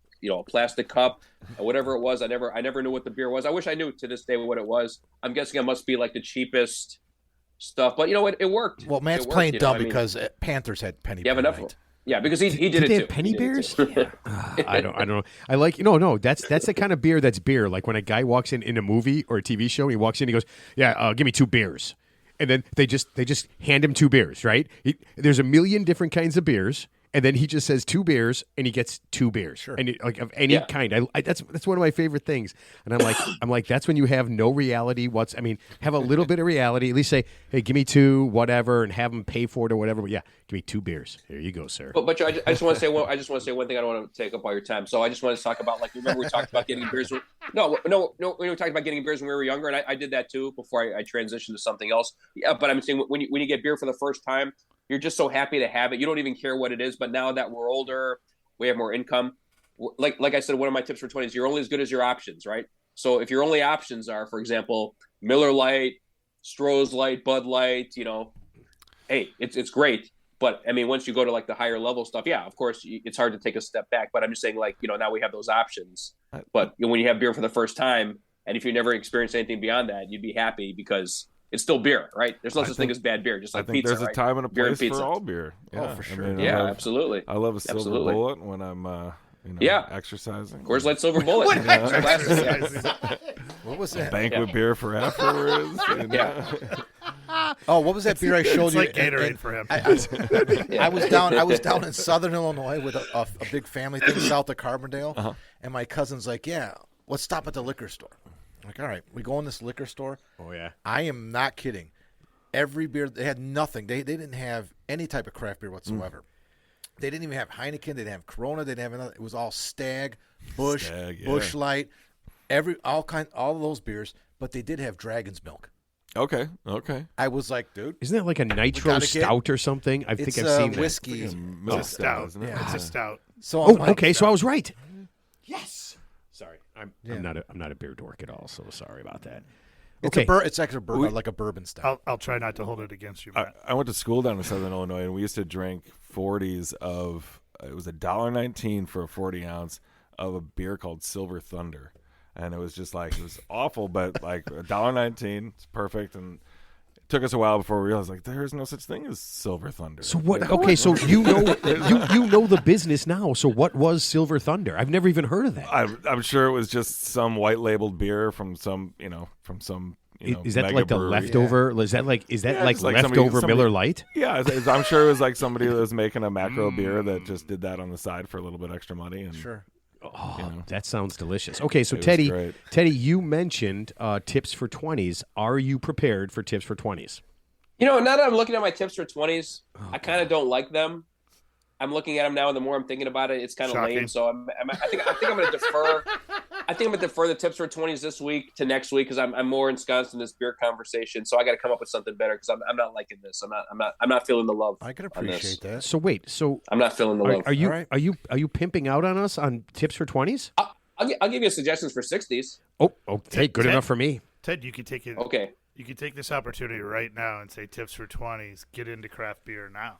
plastic cup, or whatever it was. I never knew what the beer was. I wish I knew to this day what it was. I'm guessing it must be like the cheapest stuff, but it worked.
Well, Matt's playing dumb because Panthers had penny.
You have enough. Yeah, because he did
they
it
have
too.
penny beers? I don't know. I like no. That's the kind of beer that's beer. Like when a guy walks in a movie or a TV show, he walks in, he goes, "Yeah, give me 2 beers," and then they just hand him 2 beers. Right? There's a million different kinds of beers, and then he just says 2 beers, and he gets 2 beers, sure. And like of any kind. That's one of my favorite things. And I'm like, that's when you have no reality. Have a little bit of reality. At least say, hey, give me 2, whatever, and have them pay for it or whatever. But yeah, give me 2 beers. Here you go, sir.
But I just want to say one thing. I don't want to take up all your time. So I just want to talk about remember we talked about getting beers. No. We were talking about getting beers when we were younger, and I did that too before I transitioned to something else. Yeah, but I'm saying when you get beer for the first time, you're just so happy to have it. You don't even care what it is. But now that we're older, we have more income. Like I said, one of my tips for 20 is you're only as good as your options, right? So if your only options are, for example, Miller Lite, Stroh's Light, Bud Light, hey, it's great. But once you go to the higher level stuff, yeah, of course, it's hard to take a step back. But I'm just saying, now we have those options. But when you have beer for the first time, and if you never experienced anything beyond that, you'd be happy because it's still beer, right? There's no such thing as bad beer, just like pizza.
There's a time and a place for all beer.
Yeah, for sure.
Absolutely.
I love a silver bullet when I'm exercising.
Coors Light Silver Bullet.
What was that?
Banquet beer for afterwards.
Oh, what was that beer I showed you?
It's like Gatorade for him.
I was down in Southern Illinois with a big family thing south of Carbondale, and my cousin's like, "Yeah, let's stop at the liquor store." I'm like, all right, we go in this liquor store.
Oh yeah,
I am not kidding. Every beer they had nothing. They didn't have any type of craft beer whatsoever. They didn't even have Heineken. They didn't have Corona. They didn't have another. It was all Stag, Busch Light. all those beers, but they did have dragon's milk.
Okay.
I was like, dude,
Isn't that like a nitro stout or something? I think I've seen that.
whiskey.
It's a stout.
Isn't it?
Yeah.
It's a stout.
So
Oh,
I'm like,
okay. So I was right. Yes. Sorry, I'm not a beer dork at all. So sorry about that.
It's
Okay.
it's actually like a bourbon stout.
I'll try not to hold it against you, Matt.
I went to school down in Southern Illinois, and we used to drink 40s of. It was $1.19 for a 40 ounce of a beer called Silver Thunder, and it was just like it was awful, but like $1.19, it's perfect. And it took us a while before we realized like there is no such thing as Silver Thunder.
So what? Okay, so you know the business now. So what was Silver Thunder? I've never even heard of that.
I'm sure it was just some white labeled beer from some
Is that
mega
like the
brewery.
leftover? Is that like
it's like
leftover
somebody-
Miller Lite?
Yeah, I'm sure it was like somebody that was making a macro beer that just did that on the side for a little bit extra money. And
Sure.
Oh, that sounds delicious. Okay, so
It was
Teddy,
great.
you mentioned tips for 20s. Are you prepared for tips for 20s?
Now that I'm looking at my tips for 20s, I kind of don't like them. I'm looking at them now, and the more I'm thinking about it, it's kind of
Shocking.
lame. So I think I'm going to defer. I think I'm going to defer the tips for 20s this week to next week because I'm more ensconced in this beer conversation. So I got to come up with something better because I'm not liking this. I'm not feeling the love.
I can
on this.
appreciate that.
So wait,
I'm not feeling the love.
are you
All right.
are you pimping out on us on tips for 20s?
I'll give you suggestions for 60s.
Oh, okay, good
Ted-
enough for me.
Ted, you could take it.
Okay.
You could take this opportunity right now and say tips for 20s. Get into craft beer now.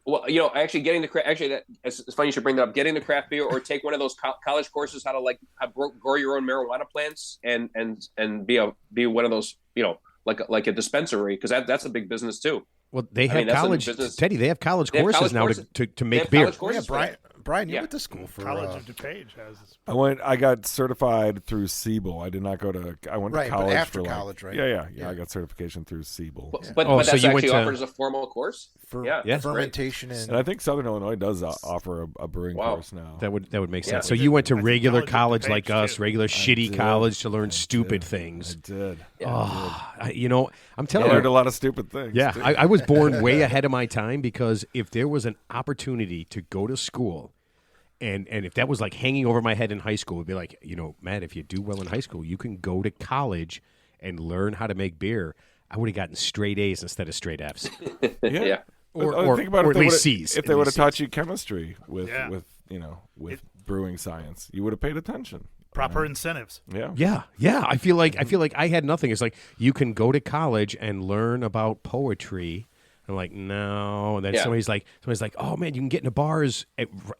Well, actually getting the it's funny you should bring that up. Getting the craft beer or take one of those college courses how to grow your own marijuana plants and be one of those like a dispensary because that's a big business too.
Well, they have
that's a
college,
business.
Teddy. They have college
They have
courses
college
now
courses.
to
They
make
have
beer.
college courses for that.
Brian, you
Yeah.
went to school for
College of DuPage has.
I got certified through Siebel. I did not go to. I went
Right,
to
but
college
after
for like,
college, right?
Yeah.
Yeah.
I got certification through Siebel.
But
Oh,
that's
so you went
actually
to-
offered as a formal course.
for
Yeah, that's great.
fermentation
And
and
I think Southern Illinois does offer a brewing
Wow.
course now.
That would make
Yeah.
sense. So
I
you
did-
went to
I did
regular
college
college
at
like
DuPage,
us,
too.
regular shitty
did.
college to learn
I
stupid
did.
things.
I did.
Oh, I'm
I
telling
learned
you.
a lot of stupid things.
Yeah,
too.
I was born way ahead of my time because if there was an opportunity to go to school, and if that was like hanging over my head in high school, it'd be like, Matt, if you do well in high school, you can go to college and learn how to make beer. I would have gotten straight A's instead of straight F's.
Yeah.
Or
think about
or
if
at
they
least
would've-
C's.
If they
At
would have
least
taught
C's.
you chemistry with brewing science, you would have paid attention.
Proper incentives.
Yeah.
Yeah. I feel like I had nothing. It's like you can go to college and learn about poetry. I'm like, no. And then
Yeah.
somebody's like, oh man, you can get into bars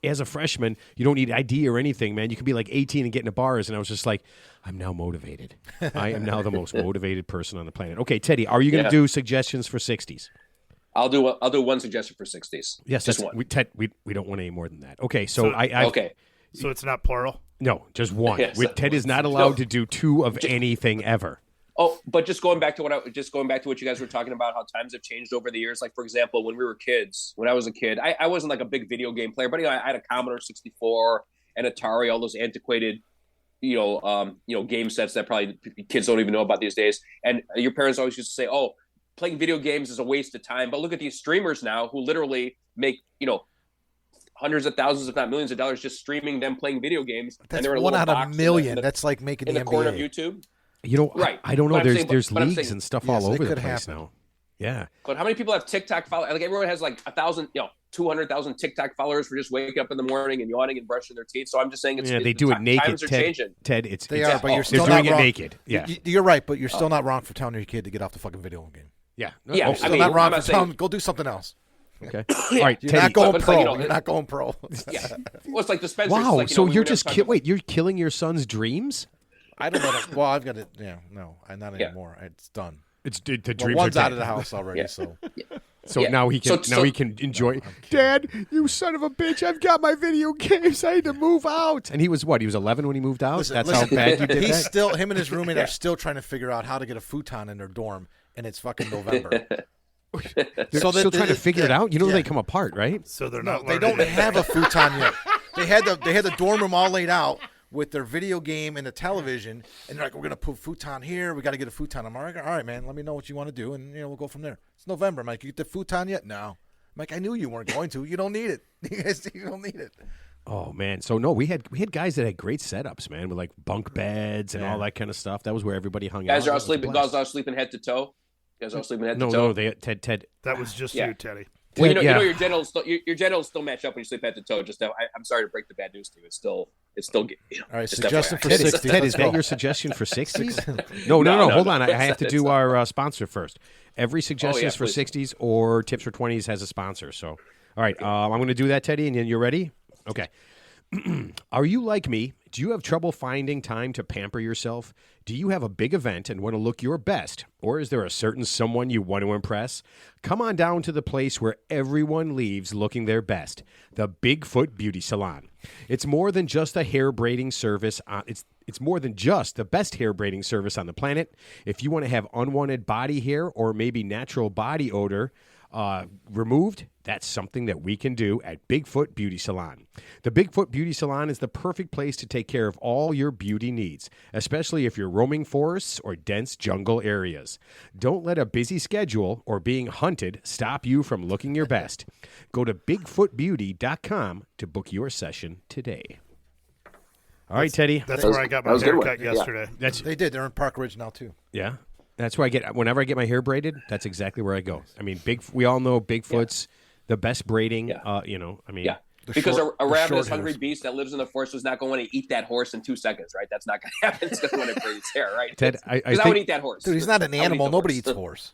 as a freshman. You don't need ID or anything, man. You can be like 18 and get into bars. And I was just like, I'm now motivated. I am now the most motivated person on the planet. Okay, Teddy, are you going to
Yeah.
do suggestions for 60s?
I'll do one suggestion for 60s.
Yes,
just
that's
one.
We don't want any more than that. Okay, so I
Okay.
So it's not plural.
no, just one.
Yeah, so-
Ted is not allowed
No.
to do two of anything ever.
Oh, but just going back to what you guys were talking about, how times have changed over the years. Like for example, when I was a kid, I wasn't like a big video game player, but I had a Commodore 64 and Atari, all those antiquated, game sets that probably kids don't even know about these days. And your parents always used to say, "Oh, playing video games is a waste of time." But look at these streamers now who literally make hundreds of thousands, if not millions of dollars, just streaming them playing video games.
that's
and they're in a
one
little
out of
box
a million.
in the,
That's like making
in
the
the corner of
NBA.
YouTube.
Right. I don't know.
But I'm
There's
saying-
there's
but I'm
leagues
saying-
and stuff
Yes,
all
it
over the
could
place
happen.
now. Yeah.
But how many people have TikTok followers? Like everyone has like 1,000, 200,000 TikTok followers for just waking up in the morning and yawning and brushing their teeth. So I'm just saying
They do it naked.
Times are changing.
Ted,
They
it's
are, but you're
they're
still
doing
not
it
wrong.
naked. Yeah.
You're right, but you're still not wrong for telling your kid to get off the fucking video game.
Yeah.
Yeah,
Oh,
I
Still
mean,
not wrong
I'm
for
not
telling
saying-
go do something else.
okay. All right,
You're
Teddy.
not going
but it's
pro.
like,
You're not going pro.
Yeah. Well, it's like dispensers.
Wow.
Like,
So
we
you're
were
just
talking about-
wait. You're killing your son's dreams.
I don't know. Well, I've got it. Yeah, no, not
Yeah.
anymore. It's done.
It's the
Well,
dreams
one's
are
out
dead.
of the house already.
Yeah.
So
So
Yeah.
now he can
So-
he can enjoy. Dad, you son of a bitch! I've got my video games. I had to move out. And he was what? He was 11 when he moved out.
Listen,
That's
listen,
how bad you did
he's
that.
still him and his roommate are still trying to figure out how to get a futon in their dorm, and it's fucking November.
They're
so
still trying to figure it out. You know
yeah.
they come apart, right?
So they're
No,
not.
they
learning
don't
it.
have a futon yet. They had the dorm room all laid out with their video game and the television, and they're like, "We're gonna put futon here. We got to get a futon." I'm like, "All right, man. Let me know what you want to do, and we'll go from there." It's November. I'm like, "You get the futon yet?" No. I'm like, "I knew you weren't going to. You don't need it. You don't need it."
Oh man, so no, we had guys that had great setups, man, with like bunk beds and all that kind of stuff. That was where everybody hung out.
Guys are all sleeping head to toe. Guys are all sleeping head to toe.
No, they Ted.
That was just you, Teddy.
Well, you know your genitals still match up when you sleep head to toe. Just now, I'm sorry to break the bad news to you. It's still.
All right, suggestion for 60s.
Ted, is that your suggestion for 60s? No. Hold on. I have to do our sponsor first. Every suggestion is for 60s or tips for 20s has a sponsor. So, all right, I'm going to do that, Teddy, and then you're ready? Okay. Are you like me? Do you have trouble finding time to pamper yourself? Do you have a big event and want to look your best? Or is there a certain someone you want to impress? Come on down to the place where everyone leaves looking their best, the Bigfoot Beauty Salon. It's more than just a hair braiding service. It's more than just the best hair braiding service on the planet. If you want to have unwanted body hair or maybe natural body odor removed, that's something that we can do at Bigfoot Beauty Salon. The Bigfoot Beauty Salon is the perfect place to take care of all your beauty needs, especially if you're roaming forests or dense jungle areas. Don't let a busy schedule or being hunted stop you from looking your best. Go to BigfootBeauty.com to book your session today. All right, Teddy.
That's where I got my haircut yesterday.
They did. They're in Park Ridge now, too.
Yeah. That's where whenever I get my hair braided, that's exactly where I go. I mean, we all know Bigfoot's the best braiding,
Because a ravenous, hungry beast that lives in the forest is not going to eat that horse in 2 seconds, right? That's not going to happen. It's going to want to braid its hair, right?
Ted, I
would eat that horse.
Dude, he's not an animal. Nobody eats horse.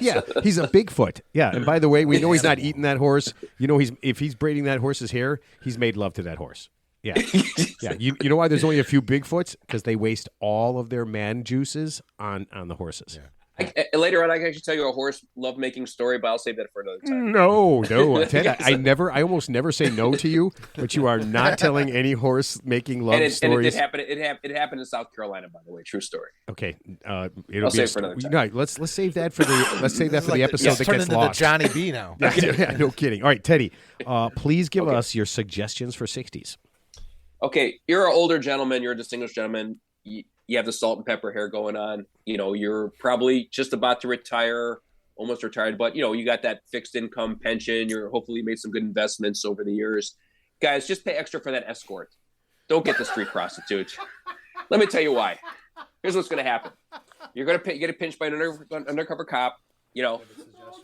Yeah, he's a Bigfoot. Yeah, and by the way, we know he's not eating that horse. You know, if he's braiding that horse's hair, he's made love to that horse. Yeah, yeah. You know why there's only a few Bigfoots? Because they waste all of their man juices on the horses.
Yeah.
Later on, I can actually tell you a horse lovemaking story, but I'll save that for another time.
No, Ted, I almost never say no to you, but you are not telling any horse making love stories.
And it did happen. It happened in South Carolina, by the way. True story.
Okay,
I'll save it for another time.
No, let's save that for the episode that gets lost.
The Johnny B now.
Yeah, no kidding. All right, Teddy, please give us your suggestions for 60s.
Okay, you're an older gentleman. You're a distinguished gentleman. You have the salt and pepper hair going on. You know, you're probably just about to retire, almost retired, but, you got that fixed income pension. You're hopefully made some good investments over the years. Guys, just pay extra for that escort. Don't get the street prostitute. Let me tell you why. Here's what's going to happen. You're going to get pinched by an undercover cop. You're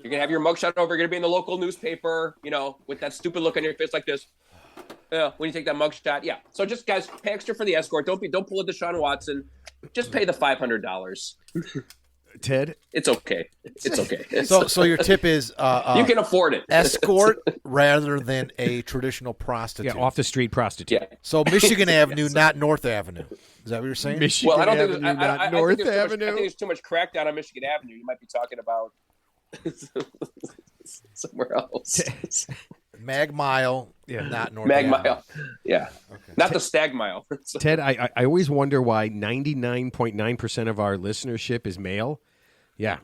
going to have your mugshot over. You're going to be in the local newspaper, with that stupid look on your face like this. When you take that mugshot, yeah. So just guys, pay extra for the escort. Don't pull a Deshaun Watson. Just pay the $500.
Ted,
it's okay. It's okay.
So your tip is
you can afford it.
Escort rather than a traditional prostitute.
Yeah, off the street prostitute.
Yeah.
So Michigan Avenue, not North Avenue. Is that what you're saying?
Michigan
I don't
Avenue,
think
not North Avenue.
I think there's too much crackdown on Michigan Avenue. You might be talking about somewhere else.
Mag Mile, not North
Mag
Avenue.
Mile, yeah. Okay. Not the Stag Mile.
Ted, I always wonder why 99.9% of our listenership is male. Yeah,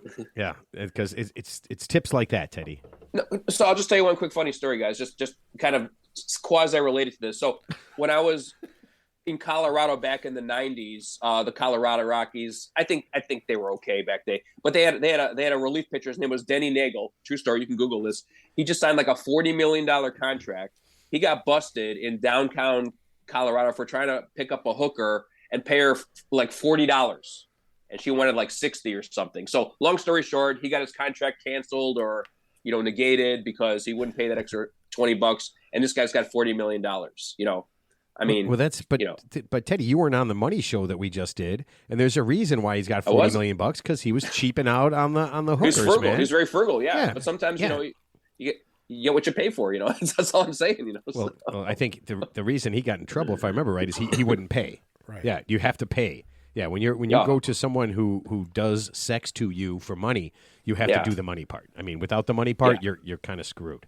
because it's tips like that, Teddy.
No, so I'll just tell you one quick funny story, guys. Just kind of quasi related to this. So when I was in Colorado back in the 90s, the Colorado Rockies, I think they were okay back then. But they had a relief pitcher. His name was Denny Nagel. True story. You can Google this. He just signed like a $40 million contract. He got busted in downtown Colorado for trying to pick up a hooker and pay her like $40, and she wanted like 60 or something. So long story short, he got his contract canceled or negated because he wouldn't pay that extra $20, and this guy's got $40 million. I mean,
but Teddy, you weren't on the money show that we just did, and there's a reason why he's got $40 million because he was cheaping out on the hookers.
He's frugal.
Man.
He's very frugal. Yeah. But sometimes you get what you pay for. That's all I'm saying.
Well, I think the reason he got in trouble, if I remember right, is he wouldn't pay.
Right.
Yeah, you have to pay. Yeah, when you go to someone who does sex to you for money, you have to do the money part. I mean, without the money part, you're kind of screwed.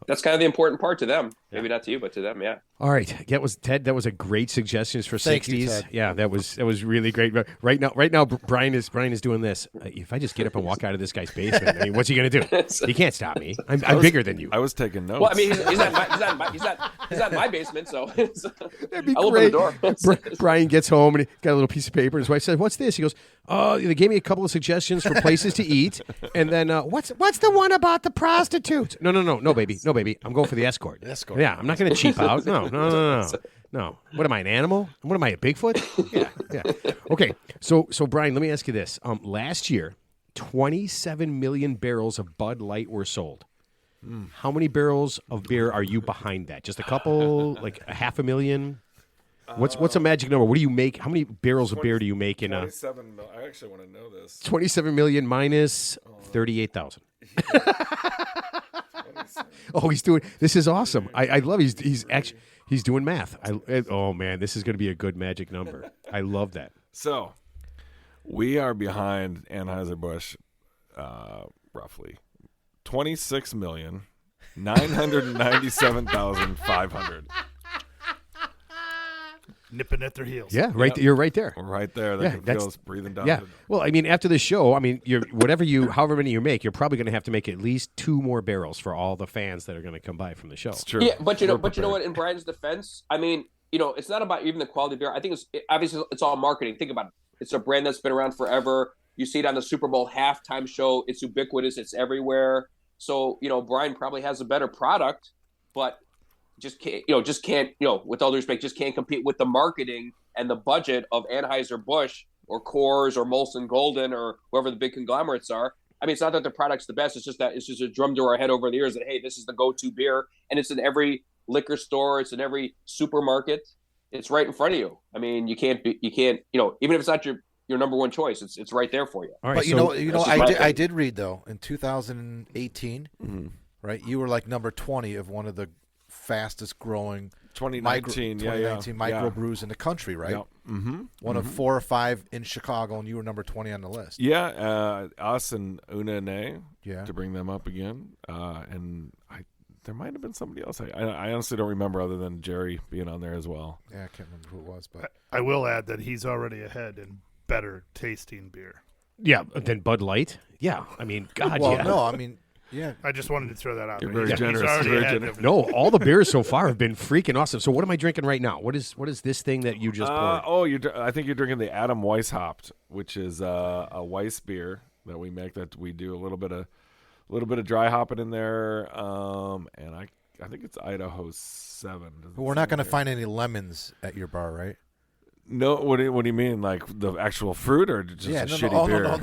That's kind of the important part to them. Maybe not to you, but to them, yeah.
All right, that was Ted. That was a great suggestions for 60s.
You, Ted.
Yeah, that was really great. Right now, Brian is doing this. If I just get up and walk out of this guy's basement, I mean, what's he going to do? He can't stop me. I'm bigger than you.
I was taking notes.
Well, I mean, he's not my basement, so
that'd be
I'll
great.
open the door.
Brian gets home and he got a little piece of paper. His wife said, "What's this?" He goes, "Oh, they gave me a couple of suggestions for places to eat, and then what's the one about the prostitutes?" No, baby. I'm going for the escort.
Escort.
Yeah, I'm not going to cheap out. No. No. What am I, an animal? What am I, a Bigfoot? Yeah. Okay, so Brian, let me ask you this. Last year, 27 million barrels of Bud Light were sold. How many barrels of beer are you behind that? Just a couple, like a 500,000? What's a magic number? What do you make? How many barrels of beer do you make in a
27 I actually want to know this.
27 million minus 38,000? Oh, he's doing. This is awesome. I love. He's doing math. Oh man, this is going to be a good magic number. I love that.
So, we are behind Anheuser-Busch, roughly 26,997,500.
Nipping at their heels.
Yeah, right. You're right there.
Right there.
Yeah,
That feels breathing down.
Yeah. Well, I mean, after the show, I mean, however many you make, you're probably going to have to make at least 2 more barrels for all the fans that are going to come by from the show.
It's true.
Yeah, but you know what? In Brian's defense, I mean, it's not about even the quality of beer. I think obviously it's all marketing. Think about it. It's a brand that's been around forever. You see it on the Super Bowl halftime show. It's ubiquitous. It's everywhere. So Brian probably has a better product, but just can't, with all due respect, just can't compete with the marketing and the budget of Anheuser-Busch or Coors or Molson Golden or whoever the big conglomerates are. I mean, it's not that the product's the best. It's just a drum to our head over the years that, hey, this is the go-to beer. And it's in every liquor store. It's in every supermarket. It's right in front of you. I mean, you can't, even if it's not your number one choice, it's right there for you.
All right,
but I did read though in 2018, right? You were like number 20 of one of the fastest growing
2019
microbrews in the country, right?
Yep. Mm-hmm.
One of 4 or 5 in Chicago, and you were number 20 on the list.
Yeah, us and Una Ne,
yeah,
to bring them up again, and there might have been somebody else. I honestly don't remember other than Jerry being on there as well.
Yeah, I can't remember who it was, but
I will add that he's already ahead in better tasting beer.
Yeah, than Bud Light. Yeah, I mean, God,
well,
yeah.
no, I mean, yeah.
I just wanted to throw that out.
You're
there.
very generous.
He's already ahead.
No, all the beers so far have been freaking awesome. So what am I drinking right now? What is this thing that you just poured?
I think you're drinking the Adam Weishaupt, which is a Weiss beer that we make. That we do a little bit of dry hopping in there, and I think it's Idaho 7.
But we're not going to find any lemons at your bar, right?
No, what do you mean? Like the actual fruit, or just shitty beer?
No,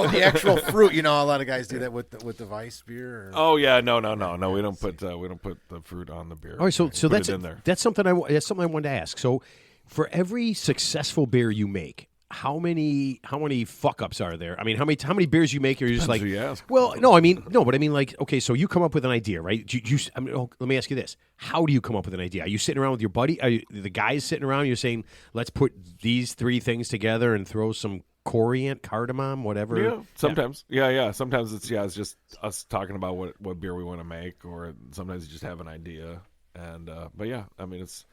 the actual fruit. A lot of guys do that with the Weiss beer.
Oh yeah, no. We don't put the fruit on the beer.
All right, so that's
in there.
That's something I wanted to ask. So, for every successful beer you make, how many fuck ups are there? I mean, how many beers you make? Or you're just like, well, no, but I mean, like, okay, so you come up with an idea, right? Let me ask you this: how do you come up with an idea? Are you sitting around with your buddy? Are the guys sitting around? You're saying, let's put these 3 things together and throw some cardamom, whatever.
Yeah, sometimes. Yeah. Sometimes it's just us talking about what beer we want to make, or sometimes you just have an idea. And but yeah, I mean, it's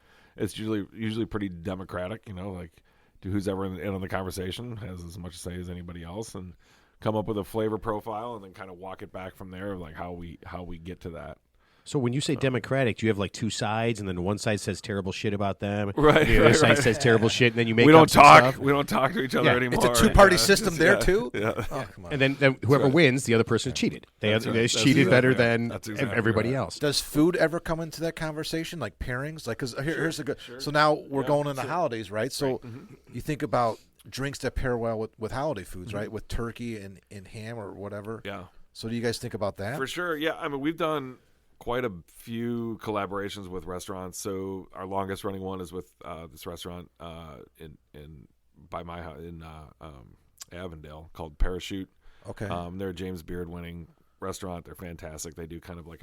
usually pretty democratic, like. Who's ever in on the conversation has as much to say as anybody else, and come up with a flavor profile, and then kind of walk it back from there, like how we get to that.
So when you say democratic, do you have like 2 sides, and then one side says terrible shit about them,
right?
The other side says terrible shit, and then you make
we don't talk.
Stuff.
We don't talk to each other anymore.
It's a 2-party system there too.
Yeah.
Oh, come on.
And then whoever wins, the other person cheated. They cheated better than everybody else.
Does food ever come into that conversation, like pairings? Like, because here's a good. Sure. So now we're going into holidays, right? So you think about drinks that pair well with holiday foods, right? With turkey and ham or whatever.
Yeah.
So do you guys think about that?
For sure. Yeah. I mean, we've done quite a few collaborations with restaurants. So our longest running one is with this restaurant in by my house in Avondale called Parachute.
Okay.
They're a James Beard winning restaurant. They're fantastic. They do kind of like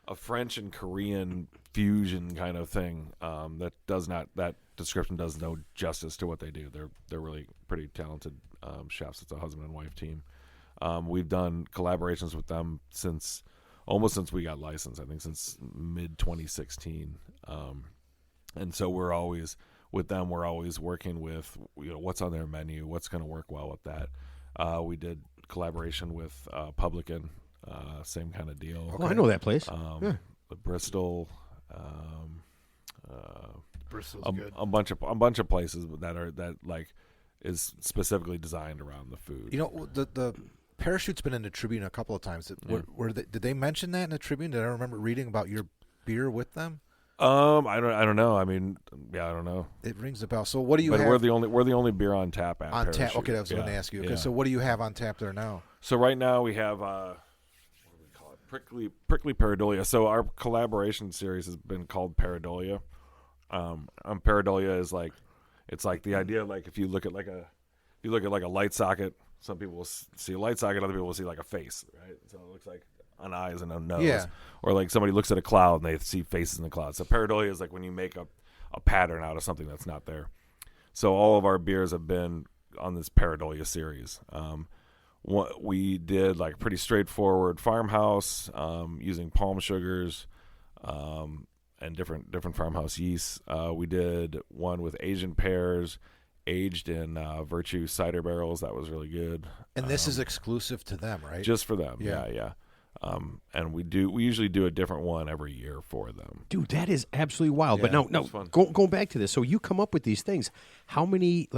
a French and Korean fusion kind of thing. That description does no justice to what they do. They're really pretty talented chefs. It's a husband and wife team. We've done collaborations with them since we got licensed. I think since mid 2016. And so we're always working with what's on their menu, what's going to work well with that. We did collaboration with Publican, same kind of deal.
Okay. Well, I know that place.
Bristol.
Bristol's good.
A bunch of places that is specifically designed around the food.
The Parachute's been in the Tribune a couple of times. Did they mention that in the Tribune? Did I remember reading about your beer with them?
I don't know. I mean, yeah, I don't know.
It rings a bell. So what do you
But
have
we're the only beer on tap at
on tap?
Parachute.
Okay, I was going to ask you. Okay, so what do you have on tap there now?
So right now we have what do we call it? Prickly Pareidolia. So our collaboration series has been called Pareidolia. Pareidolia is like, it's like the idea, like if you look at like a light socket, some people will see a light socket, other people will see like a face, right? So it looks like an eyes and a nose.
Yeah.
Or like somebody looks at a cloud and they see faces in the cloud. So Pareidolia is like when you make a pattern out of something that's not there. So all of our beers have been on this Pareidolia series. We did like pretty straightforward farmhouse using palm sugars and different farmhouse yeasts. We did one with Asian pears aged in Virtue cider barrels. That was really good.
And this is exclusive to them, right?
Just for them.
Yeah.
Yeah. And we usually do a different one every year for them.
Dude, that is absolutely wild.
Yeah,
but no, going back to this. So you come up with these things. How many,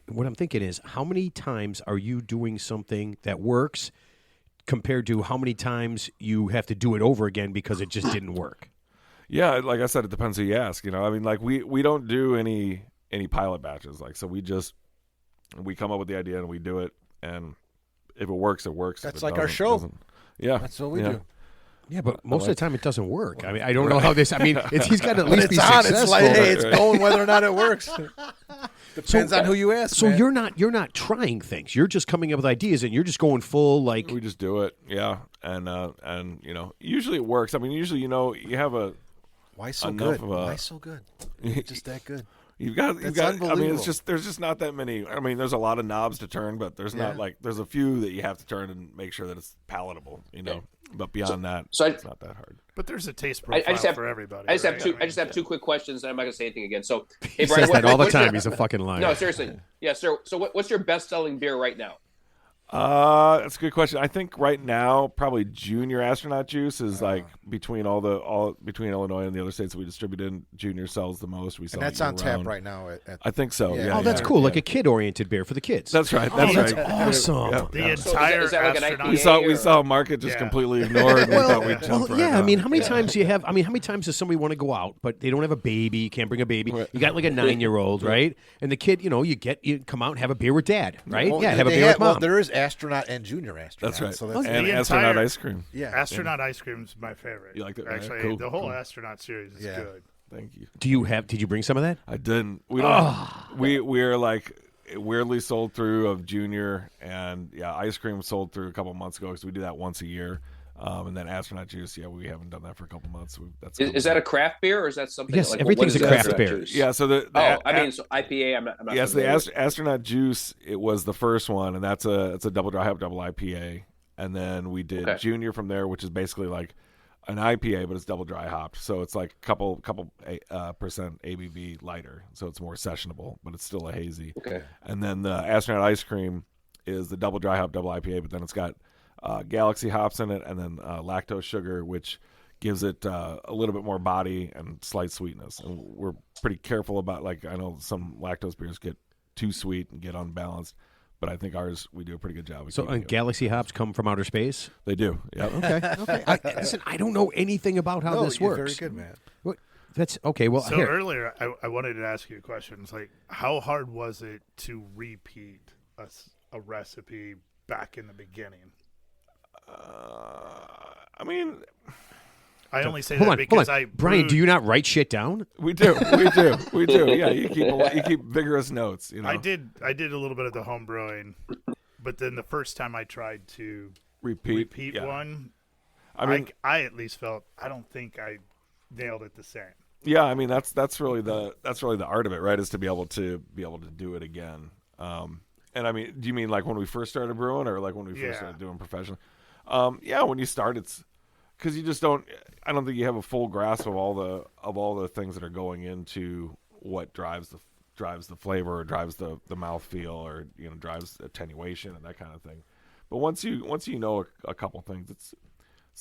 what I'm thinking is, how many times are you doing something that works compared to how many times you have to do it over again because it just didn't work?
Yeah, like I said, it depends who you ask. I mean, like we don't do any pilot batches. Like, so we come up with the idea and we do it, and if it works, it works.
That's
if it
like our
doesn't,
show.
doesn't. Yeah,
That's what we do.
Yeah, but most of the time it doesn't work. I mean, I don't know how this. I mean, he's got to at least be
It's on.
successful.
It's like, hey, it's going whether or not it works. Depends on who you ask.
So
man.
you're not trying things. You're just coming up with ideas, and you're just going full like.
we just do it. Yeah, and usually it works. I mean, usually you have a.
Why so
enough
good?
of a-
Why so good? Just that good.
You've got.
That's
I mean,
unbelievable.
there's just not that many. I mean, there's a lot of knobs to turn, but there's not like there's a few that you have to turn and make sure that it's palatable. But beyond that, it's not that hard.
But there's a taste profile for everybody.
I just have
right?
two.
mean,
I just have two quick questions, and I'm not going to say anything again. So, hey,
He
Brian,
says that all the
what's your-
time. He's a fucking liar.
No, seriously. Yeah, sir. So, what's your best-selling beer right now?
That's a good question. I think right now probably Junior Astronaut Juice is like between between Illinois and the other states that we distribute in. Junior sells the most. We sell
And that's
it
on tap
year-round.
right now.
I think so.
Yeah.
Yeah.
Oh, that's
yeah,
cool.
yeah.
Like a kid-oriented beer for the kids.
That's right.
Oh,
That's
that's
right.
awesome.
Yeah.
The
Yeah.
So
entire
is that like an
astronaut.
IPA?
We saw a market just
Yeah.
completely ignored. And we thought we'd jump right
yeah. I
on
mean,
it.
how many times do you have? I mean, how many times does somebody want to go out, but they don't have a baby? You can't bring a baby.
Right.
You got like a 9-year-old, right? And the kid, you come out and have a beer with dad, right?
Well,
have a
they
beer with
well,
mom.
there is astronaut and junior astronaut.
That's right.
So that's
And
The
astronaut
entire-
ice cream.
yeah.
Astronaut ice cream is my favorite.
You like that, right?
Actually,
Cool,
the whole
cool.
astronaut series is
Yeah.
good.
Thank you.
Did you bring some of that?
I didn't. We don't. We're like weirdly sold through of Junior, and ice cream sold through a couple months ago because we do that once a year. And then astronaut juice, we haven't done that for a couple months.
Is that a craft beer, or is that something?
Yes,
like,
everything's
what is
a craft
astronaut
beer.
juice?
Yeah. So the
so IPA. I'm not.
yes, the
familiar with.
astronaut juice. It was the first one, and it's a double dry hop double IPA. And then we did Junior from there, which is basically like an IPA, but it's double dry hopped. So it's like couple percent ABV lighter, so it's more sessionable, but it's still a hazy.
Okay.
And then the astronaut ice cream is the double dry hop double IPA, but then it's got Galaxy hops in it, and then lactose sugar, which gives it a little bit more body and slight sweetness. And we're pretty careful about, like, I know some lactose beers get too sweet and get unbalanced, but I think ours, we do a pretty good job.
So Galaxy hops come from outer space?
They do. Yeah.
Okay. Listen, I don't know anything about how this
you're
works.
very good, man.
That's okay. Well,
So
here.
earlier, I wanted to ask you a question. It's like, how hard was it to repeat a recipe back in the beginning?
I mean,
I only say
Hold
that
on,
because
Brian, do you not write shit down?
we do. Yeah, you keep vigorous notes.
I did a little bit of the home brewing, but then the first time I tried to repeat
yeah.
one,
I mean,
I at least felt I don't think I nailed it the same.
yeah. I mean, that's really the art of it, right? Is to be able to do it again. And I mean, do you mean like when we first started brewing, or like when we first started doing professional? Yeah, when you start, it's because you just don't. I don't think you have a full grasp of all the things that are going into what drives the flavor, or drives the mouthfeel, or drives attenuation and that kind of thing. But once you know a couple things, it's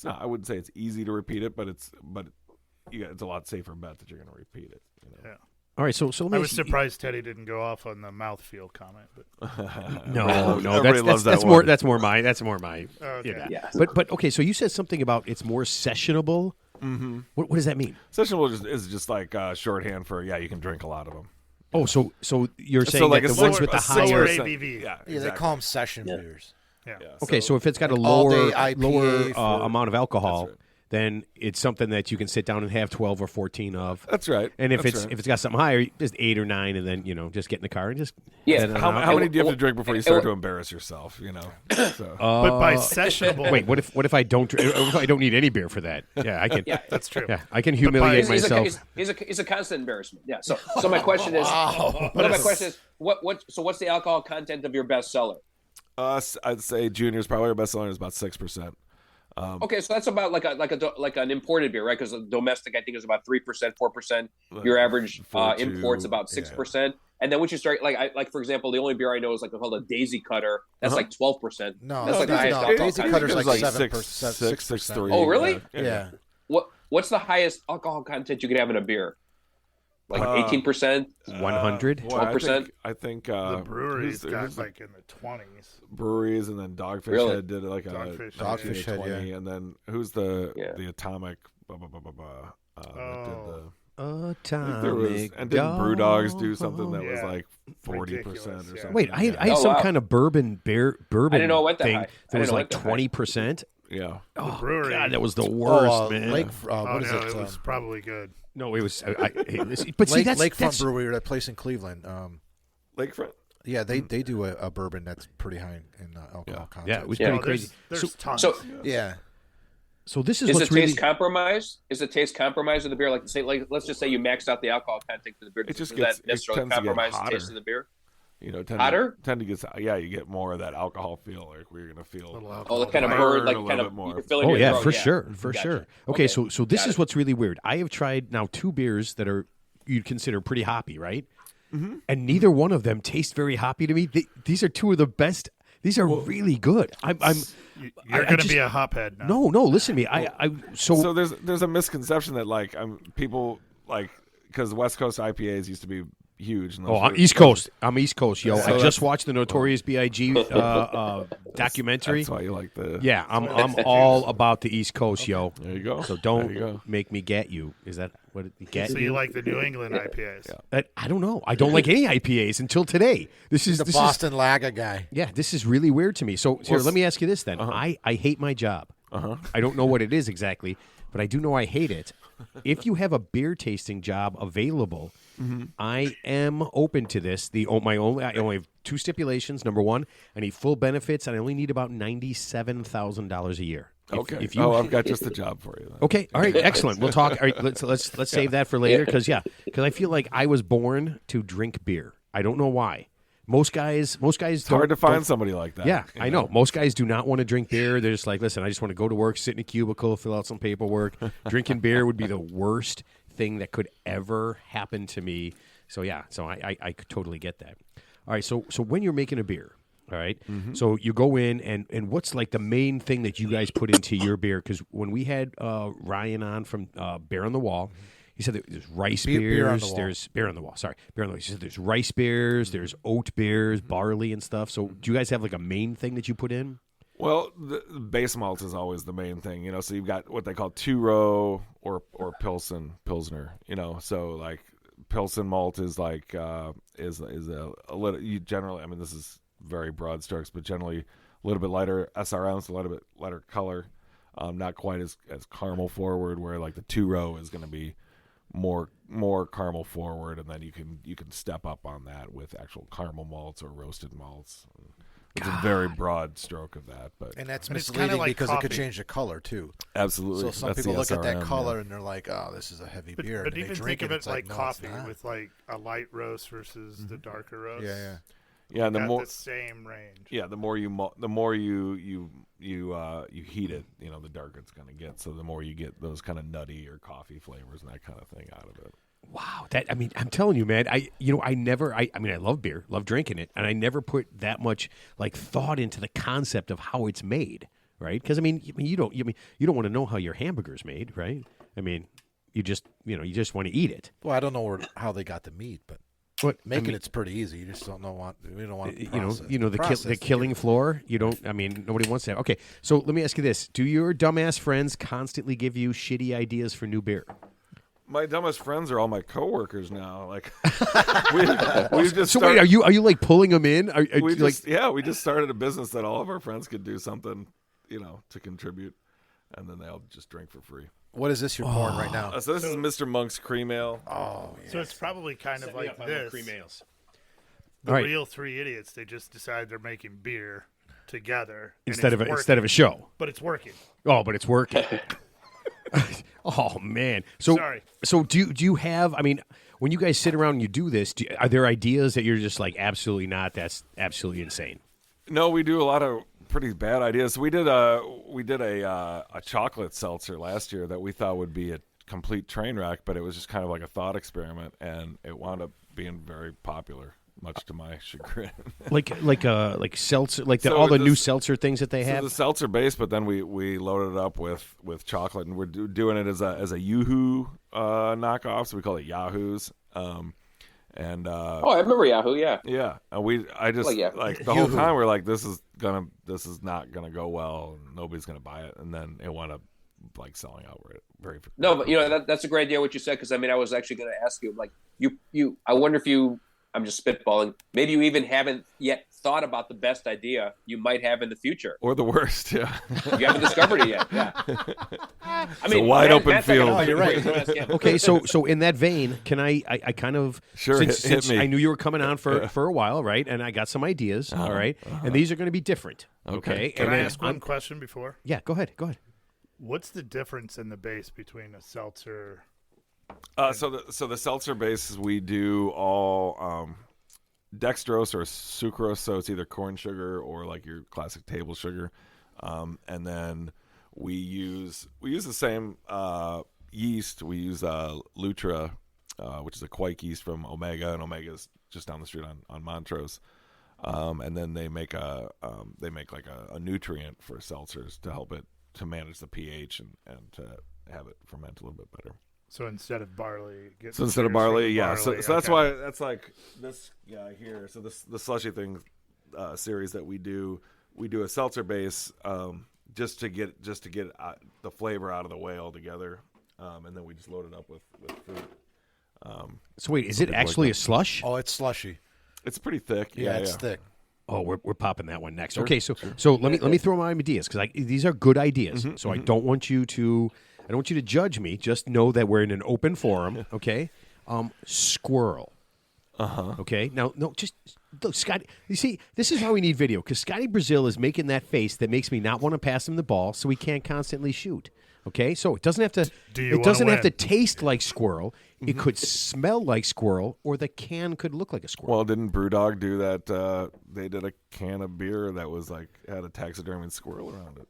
not. I wouldn't say it's easy to repeat it, but it's a lot safer bet that you're going to repeat it.
Yeah.
All right, so let me.
I was surprised Teddy didn't go off on the mouthfeel comment, but
No,
Everybody loves
that's
that
more
one.
my.
okay.
But okay, so you said something about it's more sessionable
Mm-hmm.
What does that mean?
Sessionable is just like shorthand for you can drink a lot of them.
Oh, so you're saying
like
that
a
the ones
six-
with the
a
higher.
6%.
ABV.
Yeah,
They
exactly.
call them session beers.
Yeah.
Okay, so if it's got a
all-day
lower
IPA for-
amount of alcohol,
That's right.
then it's something that you can sit down and have 12 or 14 of.
That's right.
And if
That's right.
it's got something higher, just 8 or 9, and then just get in the car and just
Yeah.
head on
How
out.
many do you have to drink before you start to embarrass yourself? So.
But by sessionable,
Wait, what if I don't? What if I don't need any beer for that? Yeah, I can.
Yeah.
that's true.
Yeah, I can humiliate
He's
myself.
he's a constant embarrassment. Yeah. So my question is, what's the alcohol content of your bestseller?
I'd say Junior's probably our best seller is about 6%.
Okay, so that's about like an imported beer, right? Because domestic, I think, is about 3%, 4%. Your average
4.2,
import's about 6%. And then once you start, like for example, the only beer I know is called a Daisy Cutter. That's like 12%.
No,
that's like the
no,
highest
no,
alcohol
Daisy
content.
Cutter's
It's
like
7%,
6%.
6.3.
Oh, really?
Yeah.
What's the highest alcohol content you can have in a beer? Like 18%?
100?
12%?
I think
The brewery's
who's
got
the
like in the 20s.
breweries, and then Dogfish
Really?
Head did like
Dogfish
a
Dogfish Head,
20,
yeah.
and then who's the
Yeah.
Atomic? That did the.
Atomic
There was, and didn't Brew Dogs do something that was
Yeah.
like 40%
Ridiculous,
or
yeah.
something?
Wait, I had
Oh,
some
wow.
kind of bourbon
I didn't know it went that
thing
high. I
that was
didn't know it
like
went that high.
20%.
Yeah.
Oh,
brewery.
God, that was the worst,
Oh,
man.
Lake,
Oh,
what is
no,
it?
it was probably good.
No, it was. But see, that's
Lakefront Brewery, that place in Cleveland.
Lakefront.
Yeah, they do a bourbon that's pretty high in alcohol content.
Yeah, it was
Yeah.
pretty
Oh,
crazy.
There's tons.
So
Yeah.
So this is
is
what's
the
really.
taste compromised? Is the taste compromised of the beer? Like let's just say you maxed out the alcohol content of the beer.
It just
Does
gets-
that
it
necessarily
tends to get
compromise the
hotter.
taste of the beer?
Hotter?
Hotter?
You get more of that alcohol feel. Like we're gonna feel.
Little
Oh,
alcohol.
the kind of
Burn
bird,
a
like
little
kind
bit
of
more.
you fill in
Oh
your
yeah,
throat.
for sure, for
Gotcha.
sure. Okay, so this
got
is
it.
what's really weird. I have tried now 2 beers that are you'd consider pretty hoppy, right? Mm-hmm. And neither one of them taste very hoppy to me. These are 2 of the best. These are really good. I'm
You're going to be a hophead now.
no. Listen to me.
So there's a misconception that like people like because West Coast IPAs used to be huge. And
Oh,
those
I'm
were-
East Coast. I'm East Coast, yo.
So
I
that's-
just watched the Notorious B.I.G. documentary.
That's why you like the.
Yeah, I'm all about the East Coast, yo.
There you go.
So
There you go.
don't make me get you. Is that what it get
So
you?
you like the New England IPAs?
I don't know. I don't like any IPAs until today. This is
The
this
Boston Lager guy.
Yeah, this is really weird to me. So here, let me ask you this then. I hate my job. I don't know what it is exactly, but I do know I hate it. If you have a beer tasting job available, I am open to this. I only have 2 stipulations. Number 1, I need full benefits, and I only need about $97,000 a year.
Okay.
If you,
I've got just the job for you. Then.
Okay. All right. Excellent. We'll talk. All right. Let's save that for later because I feel like I was born to drink beer. I don't know why. Most guys.
It's hard to find somebody like that.
Yeah,
you
I know. Most guys do not want to drink beer. They're just like, listen, I just want to go to work, sit in a cubicle, fill out some paperwork. Drinking beer would be the worst thing that could ever happen to me. So yeah, I could totally get that. All right, so when you're making a beer, all right, so you go in and what's like the main thing that you guys put into your beer? Because when we had Ryan on from Bear on the Wall. He said there's rice
Beer on
beers.
the wall.
There's beer on the wall. Sorry, beer on the wall. He said there's rice beers. There's oat beers, barley and stuff. So do you guys have like a main thing that you put in?
Well, the base malt is always the main thing, So you've got what they call 2-row or Pilsner, So like Pilsen malt is like is a little. You generally, I mean, this is very broad strokes, but generally a little bit lighter SRM, so a little bit lighter color, not quite as caramel forward. Where like the 2-row is going to be more caramel forward, and then you can step up on that with actual caramel malts or roasted malts. It's a very broad stroke of that, but
And that's
And it's
misleading
kinda like
because it could
coffee.
change the color too.
absolutely.
So some
That's
people
the
look at that
SRM,
color
yeah.
and they're like, "Oh, this is a heavy
But,
beer."
but
and they
even
drink
think of
it,
it
it's
like
no, it's
coffee
not.
with like a light roast versus the darker roast.
Yeah.
Yeah, and the
Got
more
the same range.
yeah, the more you heat it, the darker it's going to get. So the more you get those kind of nutty or coffee flavors and that kind of thing out of it.
Wow, I'm telling you, man. I love beer, love drinking it, and I never put that much like thought into the concept of how it's made, right? Because you don't want to know how your hamburger's made, right? I mean, you just want to eat it.
Well, I don't know how they got the meat, but
What
Making it's pretty easy. You just don't know what we don't want.
The killing floor. You don't. I mean, nobody wants that. Okay, so let me ask you this: do your dumbass friends constantly give you shitty ideas for new beer?
My dumbest friends are all my coworkers now. Like, we've just.
So wait, are you like pulling them in?
We just started a business that all of our friends could do something, to contribute, and then they'll just drink for free.
What is this you're pouring right now?
So this is Mr. Monk's Cream Ale.
Oh,
So it's probably kind of like this.
Cream ales.
The
Right.
real three idiots, they just decide they're making beer together
Instead of a show.
But it's working.
Oh, but it's working. Oh man. So
Sorry.
So do you have? I mean, when you guys sit around and you do this, are there ideas that you're just like absolutely not? That's absolutely insane.
No, we do a lot of pretty bad ideas. We did a chocolate seltzer last year that we thought would be a complete train wreck, but it was just kind of like a thought experiment, and it wound up being very popular, much to my chagrin. like
seltzer, like
So
all the
this-
new seltzer things that they
So
have.
the seltzer base, but then we loaded it up with chocolate, and we're doing it as a Yoo-hoo knockoff, so we call it Yahoos.
Oh, I remember Yahoo. Yeah.
Yeah, and I just
Like,
the whole time we're like, this is not gonna go well, and nobody's gonna buy it, and then it wound up like selling out very.
No, but that's a great idea what you said, because I mean I was actually going to ask you, like, you I wonder if you, I'm just spitballing, maybe you even haven't yet thought about the best idea you might have in the future,
or the worst. Yeah,
you haven't discovered it yet. Yeah. I mean,
a wide open
Matt's
field.
not gonna-
Oh, you're right.
Don't ask him.
Okay, so in that vein, can I kind of
Sure,
since
hit me.
I knew you were coming on for a while, right? And I got some ideas, all right? And these are going to be different, okay?
Can
and
I
then
ask one question before?
Yeah, go ahead.
What's the difference in the base between a seltzer?
So the seltzer bases we do all dextrose or sucrose, so it's either corn sugar or like your classic table sugar, and then we use the same yeast. We use Lutra, which is a quake yeast from Omega, and Omega's just down the street on Montrose. And then they make a nutrient for seltzers to help it to manage the pH and to have it ferment a little bit better.
So instead of barley,
So instead of barley, yeah. So that's
okay.
why that's like this guy here. So the slushy thing series that we do a seltzer base just to get the flavor out of the way altogether, and then we just load it up with fruit.
So wait, is it actually a slush?
Oh, it's slushy.
It's pretty thick.
Yeah, it's thick.
Oh, we're popping that one next. Okay, so let me throw my ideas because these are good ideas. So I don't want you to judge me. Just know that we're in an open forum. Okay, squirrel. Okay, now no, just look, Scotty. You see, this is why we need video because Scotty Brazil is making that face that makes me not want to pass him the ball, so he can't constantly shoot. Okay, so it doesn't have to. It doesn't have to taste like squirrel. It could smell like squirrel, or the can could look like a squirrel.
Well, didn't BrewDog do that? They did a can of beer that was like had a taxidermied squirrel around it.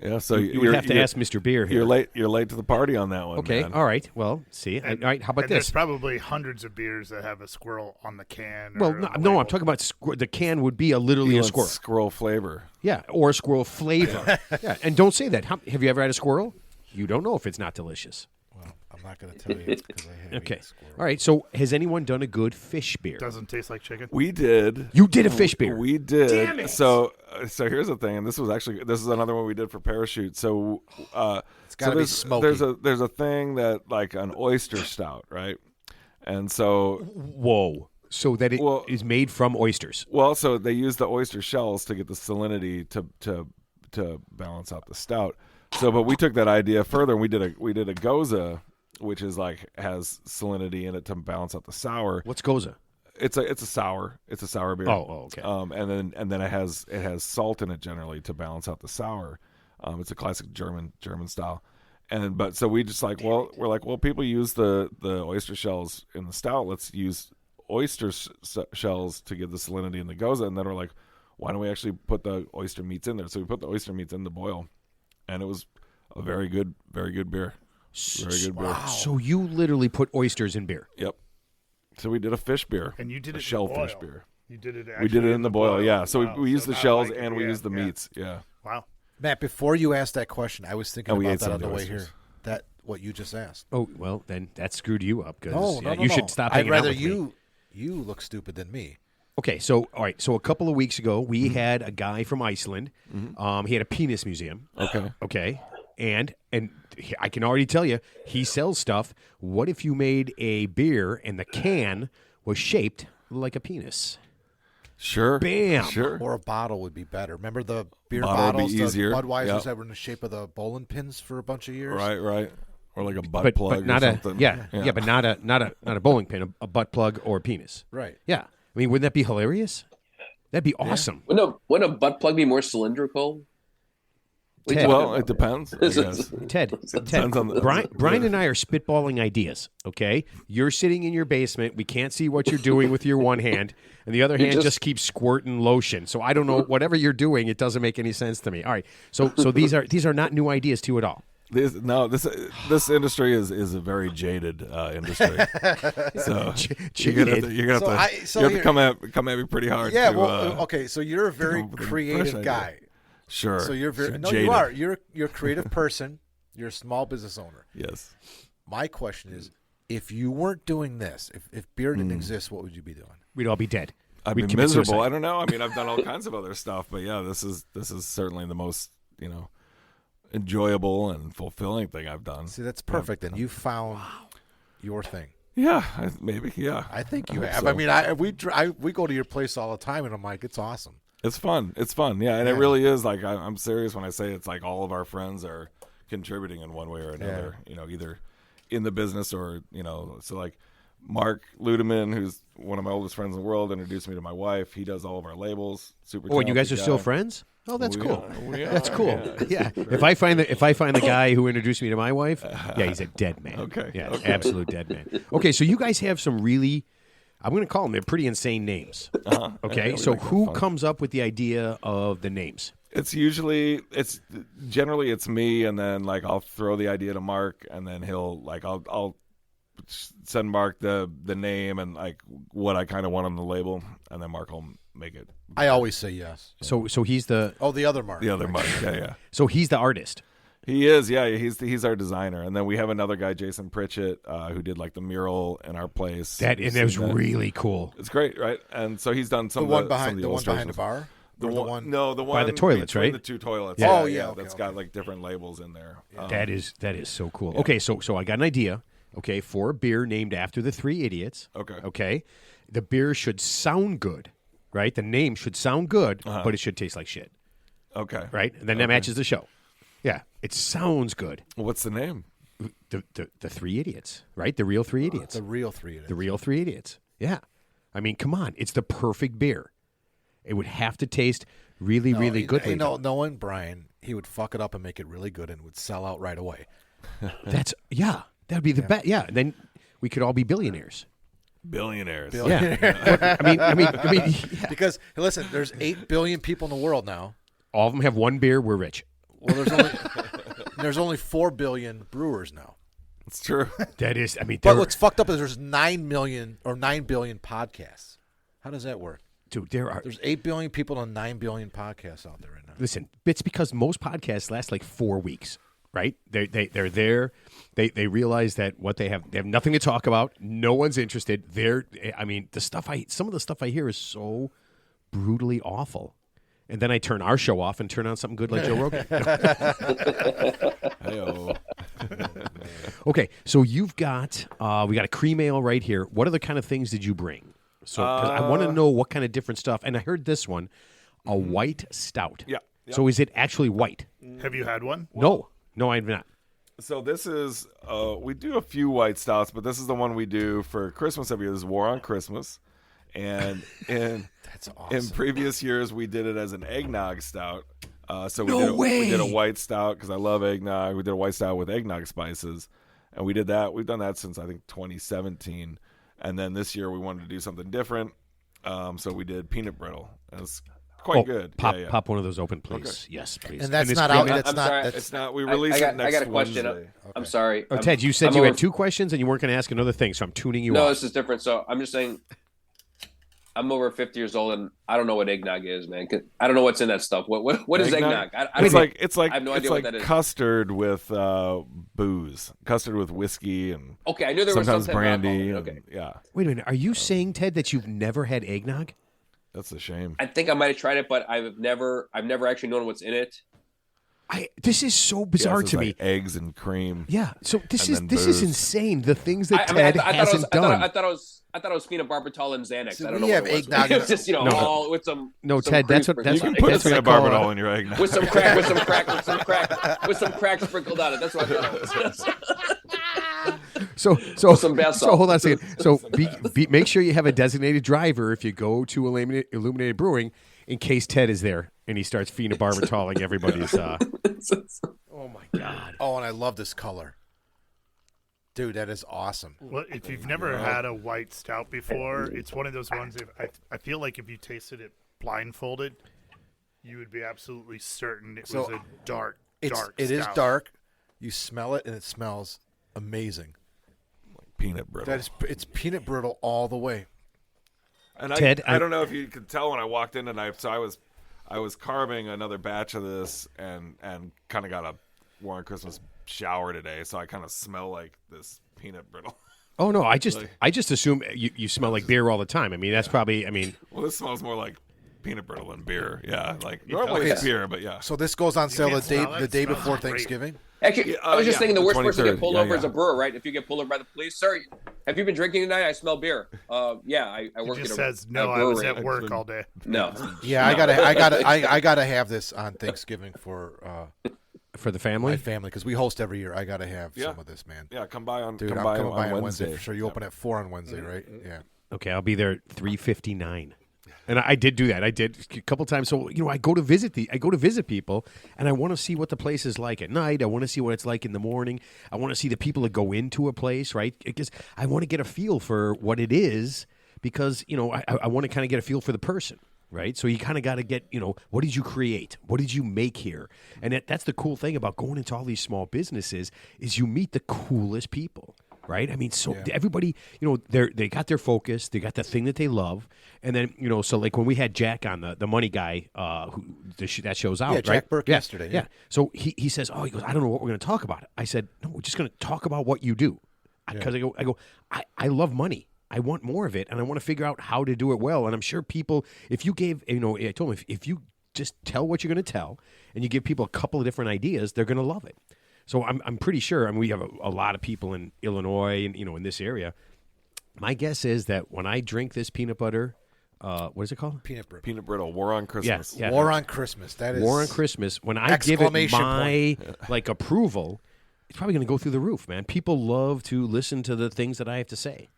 Yeah, so
you would have to ask Mr. Beer here.
You're late to the party on that one.
Okay,
man.
all right. Well, see, all right. How about
There's
this?
probably hundreds of beers that have a squirrel on the can.
Well,
or on the
no, I'm
label.
talking about the can would be literally
You
a
want
squirrel.
Squirrel flavor.
Yeah, or a squirrel flavor. Yeah, and don't say that. Have you ever had a squirrel? You don't know if it's not delicious.
Well, I'm not going to tell you it's because I have
Okay.
eaten squirrel.
All right. So, has anyone done a good fish beer?
Doesn't taste like chicken.
We did.
You did a fish beer.
We did.
Damn it.
So here's the thing, and this is another one we did for Parachute. So
It's got to be smoky.
there's a thing that like an oyster stout, right? And so
Whoa. So that it is made from oysters.
well, so they use the oyster shells to get the salinity to balance out the stout. So, but we took that idea further, and we did a Goza, which is like has salinity in it to balance out the sour.
What's Goza?
It's a sour. It's a sour beer.
Oh, okay.
And then it has salt in it generally to balance out the sour. It's a classic German style. But so we just like, we're like, people use the oyster shells in the stout. Let's use oyster shells to give the salinity in the Goza. And then we're like, why don't we actually put the oyster meats in there? So we put the oyster meats in the boil, and it was a very good beer. Very good beer.
So you literally put oysters in beer.
Yep. So we did a fish beer.
And you did it in the
shellfish
boil.
beer.
You did it.
We did it in the boil, yeah. So
Wow.
we used the
not
shells
like
and we used the meats, yeah.
Wow.
Matt, before you asked that question, I was thinking
And we
about
ate
that
some
on the
of the
way
oysters.
here. That what you just asked.
Oh, well, then that screwed you up because
No,
you should stop
I'd
hanging out
rather
with me.
you look stupid than me.
Okay, so all right, so a couple of weeks ago we had a guy from Iceland. He had a penis museum. Okay, and I can already tell you he sells stuff. What if you made a beer and the can was shaped like a penis?
Sure.
Bam.
Sure.
Or a bottle would be better. Remember the beer
Bottle would be
bottles, the
easier.
Budweisers
Yep.
that were in the shape of the bowling pins for a bunch of years?
Right. Or like a butt plug
but not
or
a
something.
but not a bowling pin, a butt plug or a penis.
Right.
Yeah, I mean, wouldn't that be hilarious? That'd be awesome.
Wouldn't a butt plug be more cylindrical?
Ted.
Well, it depends. I guess.
Ted,
Depends on the
Brian and I are spitballing ideas, okay? You're sitting in your basement. We can't see what you're doing with your one hand, and the other hand just keeps squirting lotion. So I don't know. Whatever you're doing, it doesn't make any sense to me. All right. So these are not new ideas to you at all.
This industry is a very jaded industry. So you're gonna have to come at me pretty hard.
Yeah.
to,
okay. So you're a very
with a fresh
creative
idea.
guy.
Sure.
So you're very
jaded.
you are. You're a creative person. You're a small business owner.
Yes.
My question is, if you weren't doing this, if beer didn't exist, what would you be doing?
We'd all be dead.
I'd
We'd
be
commit
miserable.
suicide.
I don't know. I mean, I've done all kinds of other stuff, but yeah, this is certainly the most enjoyable and fulfilling thing I've done.
See, that's perfect. And you found your thing.
Yeah, maybe. Yeah,
I think you
hope
have.
so.
I mean, we go to your place all the time, and I'm like, it's awesome.
It's fun. Yeah, and it really is. Like I'm serious when I say it's like all of our friends are contributing in one way or another. Either in the business or So like Mark Ludeman, who's one of my oldest friends in the world, introduced me to my wife. He does all of our labels. Super.
Oh, and you guys are
talented
still
guy.
friends? Oh, that's cool.
We are,
That's cool.
yeah.
Yeah. If I find the guy who introduced me to my wife, yeah, he's a dead man.
Okay.
Yeah,
Okay.
absolute dead man. Okay, so you guys have some really, I'm going to call them, they're pretty insane names. Okay,
Yeah, we
so
like that
who
fun.
comes up with the idea of the names?
It's generally it's me, and then like I'll throw the idea to Mark, and then I'll send Mark the name and like what I kind of want on the label, and then Mark will make it.
I always say yes.
So he's the
The other Mark.
The other Mark, yeah.
so he's the artist.
He is, yeah. He's our designer, and then we have another guy, Jason Pritchett, who did like the mural in our place.
That
You've
was
seen that.
really cool.
It's great, right? And so he's done some
The one
of
behind
the
the one behind the
illustrations.
bar.
The
Or
one, no, the one
By the toilets,
between
right?
The two toilets.
Yeah.
Oh, yeah, okay,
that's
okay.
got like different labels in there.
That is so cool. Okay, so I got an idea. Okay, for a beer named after the Three Idiots.
Okay.
Okay, the beer should sound good, right? The name should sound good, but it should taste like shit,
Okay,
right? And then that matches the show. Yeah, it sounds good.
Well, what's the name?
The Three Idiots, right? The real Three Idiots.
The real three. It is.
The real Three Idiots. Yeah, I mean, come on, it's the perfect beer. It would have to taste really, really good.
Knowing Brian, he would fuck it up and make it really good, and it would sell out right away.
That'd be the best. Yeah, then we could all be billionaires.
Billionaires.
Yeah, I mean, yeah.
Because listen, there's 8 billion people in the world now.
All of them have one beer. We're rich.
Well, there's only 4 billion brewers now.
It's true.
That is, I mean,
But what's fucked up is there's 9 billion podcasts. How does that work?
dude,
There's 8 billion people and 9 billion podcasts out there right now.
Listen, it's because most podcasts last like 4 weeks, right? They're there. They realize that they have nothing to talk about. No one's interested. Some of the stuff I hear is so brutally awful. And then I turn our show off and turn on something good like Joe Rogan.
Hey-o.
Okay, so you've got we got a cream ale right here. What other kind of things did you bring? So 'cause I want to know what kind of different stuff. And I heard this one, a white stout.
Yeah.
So is it actually white?
Have you had one?
No, I've not.
So this is we do a few white stouts, but this is the one we do for Christmas every year. This is War on Christmas, and
That's awesome.
in previous years we did it as an eggnog stout. So we
No way.
we did a white stout because I love eggnog. We did a white stout with eggnog spices, and we did that. We've done that since I think 2017, and then this year we wanted to do something different. So we did peanut brittle. And it's quite good.
Pop one of those open, please.
Okay.
Yes, please.
And that's
this
not
cream
out.
ale-
That's
I'm
not.
sorry.
That's,
It's not. We release it next
I got a question.
Wednesday.
I'm sorry.
Oh, Ted, you said
I'm
you
over-
had 2 questions and you weren't going to ask another thing, so I'm tuning you
No,
out.
this is different. So I'm just saying, I'm over 50 years old, and I don't know what eggnog is, man. I don't know what's in that stuff. What is eggnog?
It's like
I have no idea what that is.
custard with booze, custard with whiskey, and
Okay, I knew there was
sometimes
something
brandy.
alcohol. Okay,
Yeah,
Wait a minute. Are you saying, Ted, that you've never had eggnog?
that's a shame.
I think I might have tried it, but I've never actually known what's in it.
This is so bizarre
Yes, it's
to
like
me.
eggs and cream.
Yeah. So this
And
is
then booze.
insane. The things that
I mean,
Ted
I
hasn't done.
I thought it was peanut barbital and Xanax.
See,
I don't
we
know
have
what it was.
eggnog
It was just
No.
all with some.
No,
some
Ted,
cream
that's what-
sprinkled
that's
You
on
can
it.
put
That's what I
peanut
call
barbital in your eggnog.
with some crack sprinkled on it. That's what I thought it was.
So
some bath
so
salt.
hold on a second. So make sure you have a designated driver if you go to Illuminated Brewing in case Ted is there and he starts phenobarbital everybody's. Oh my God!
Oh, and I love this color, dude. That is awesome.
Well, if you've never had a white stout before, it's one of those ones. I feel like if you tasted it blindfolded, you would be absolutely certain it was a dark
It
stout.
is dark. You smell it, and it smells amazing.
Peanut brittle.
It's peanut brittle all the way.
And
Ted,
I don't know if you could tell when I walked in tonight. So I was carving another batch of this and kind of got a Warren Christmas shower today, so I kind of smell like this peanut brittle.
Oh no! I just assume you smell like beer all the time. I mean, that's probably. I mean,
Well, this smells more like peanut brittle than beer. Yeah, like normally it's beer, but yeah.
So this goes on sale
can't smell that.
the day
It smells
before
great.
Thanksgiving.
Actually, I was just thinking the
the
worst person to
23rd.
get pulled
Yeah,
over is
yeah.
a brewer, right? If you get pulled over by the police, sir, have you been drinking tonight? I smell beer. Yeah, I
He
work
just
at
says,
a
"No, I was
brewery.
at work all day."
No.
Yeah, I gotta have this on Thanksgiving for
for the
my
family.
family because we host every year. I gotta have
Yeah.
some of this, man.
Yeah, come by on
Dude,
come
I'm
by
coming by
on Wednesday.
for sure. You open at 4 on Wednesday, right? Yeah.
Okay, I'll be there at 3:59. And I did do that. I did a couple times. So I go to visit people, and I want to see what the place is like at night. I want to see what it's like in the morning. I want to see the people that go into a place, right? Because I want to get a feel for what it is. Because I want to kind of get a feel for the person, right? So you kind of got to get what did you create? What did you make here? And that's the cool thing about going into all these small businesses is you meet the coolest people. Right, I mean, so everybody, they got their focus, they got the thing that they love, and then so like when we had Jack on the money guy, that show's out, right?
Jack Burke yesterday.
Yeah. So he says, he goes, I don't know what we're going to talk about. I said, no, we're just going to talk about what you do, because I love money. I want more of it, and I want to figure out how to do it well. And I'm sure people, if you gave, I told them if you just tell what you're going to tell, and you give people a couple of different ideas, they're going to love it. So I'm pretty sure. I mean, we have a lot of people in Illinois and in this area. My guess is that when I drink this peanut butter, what is it called?
Peanut brittle.
Peanut brittle. War on Christmas.
Yeah.
War on Christmas. That is
War on Christmas. When I give it
Exclamation
my approval, it's probably going to go through the roof, man. People love to listen to the things that I have to say.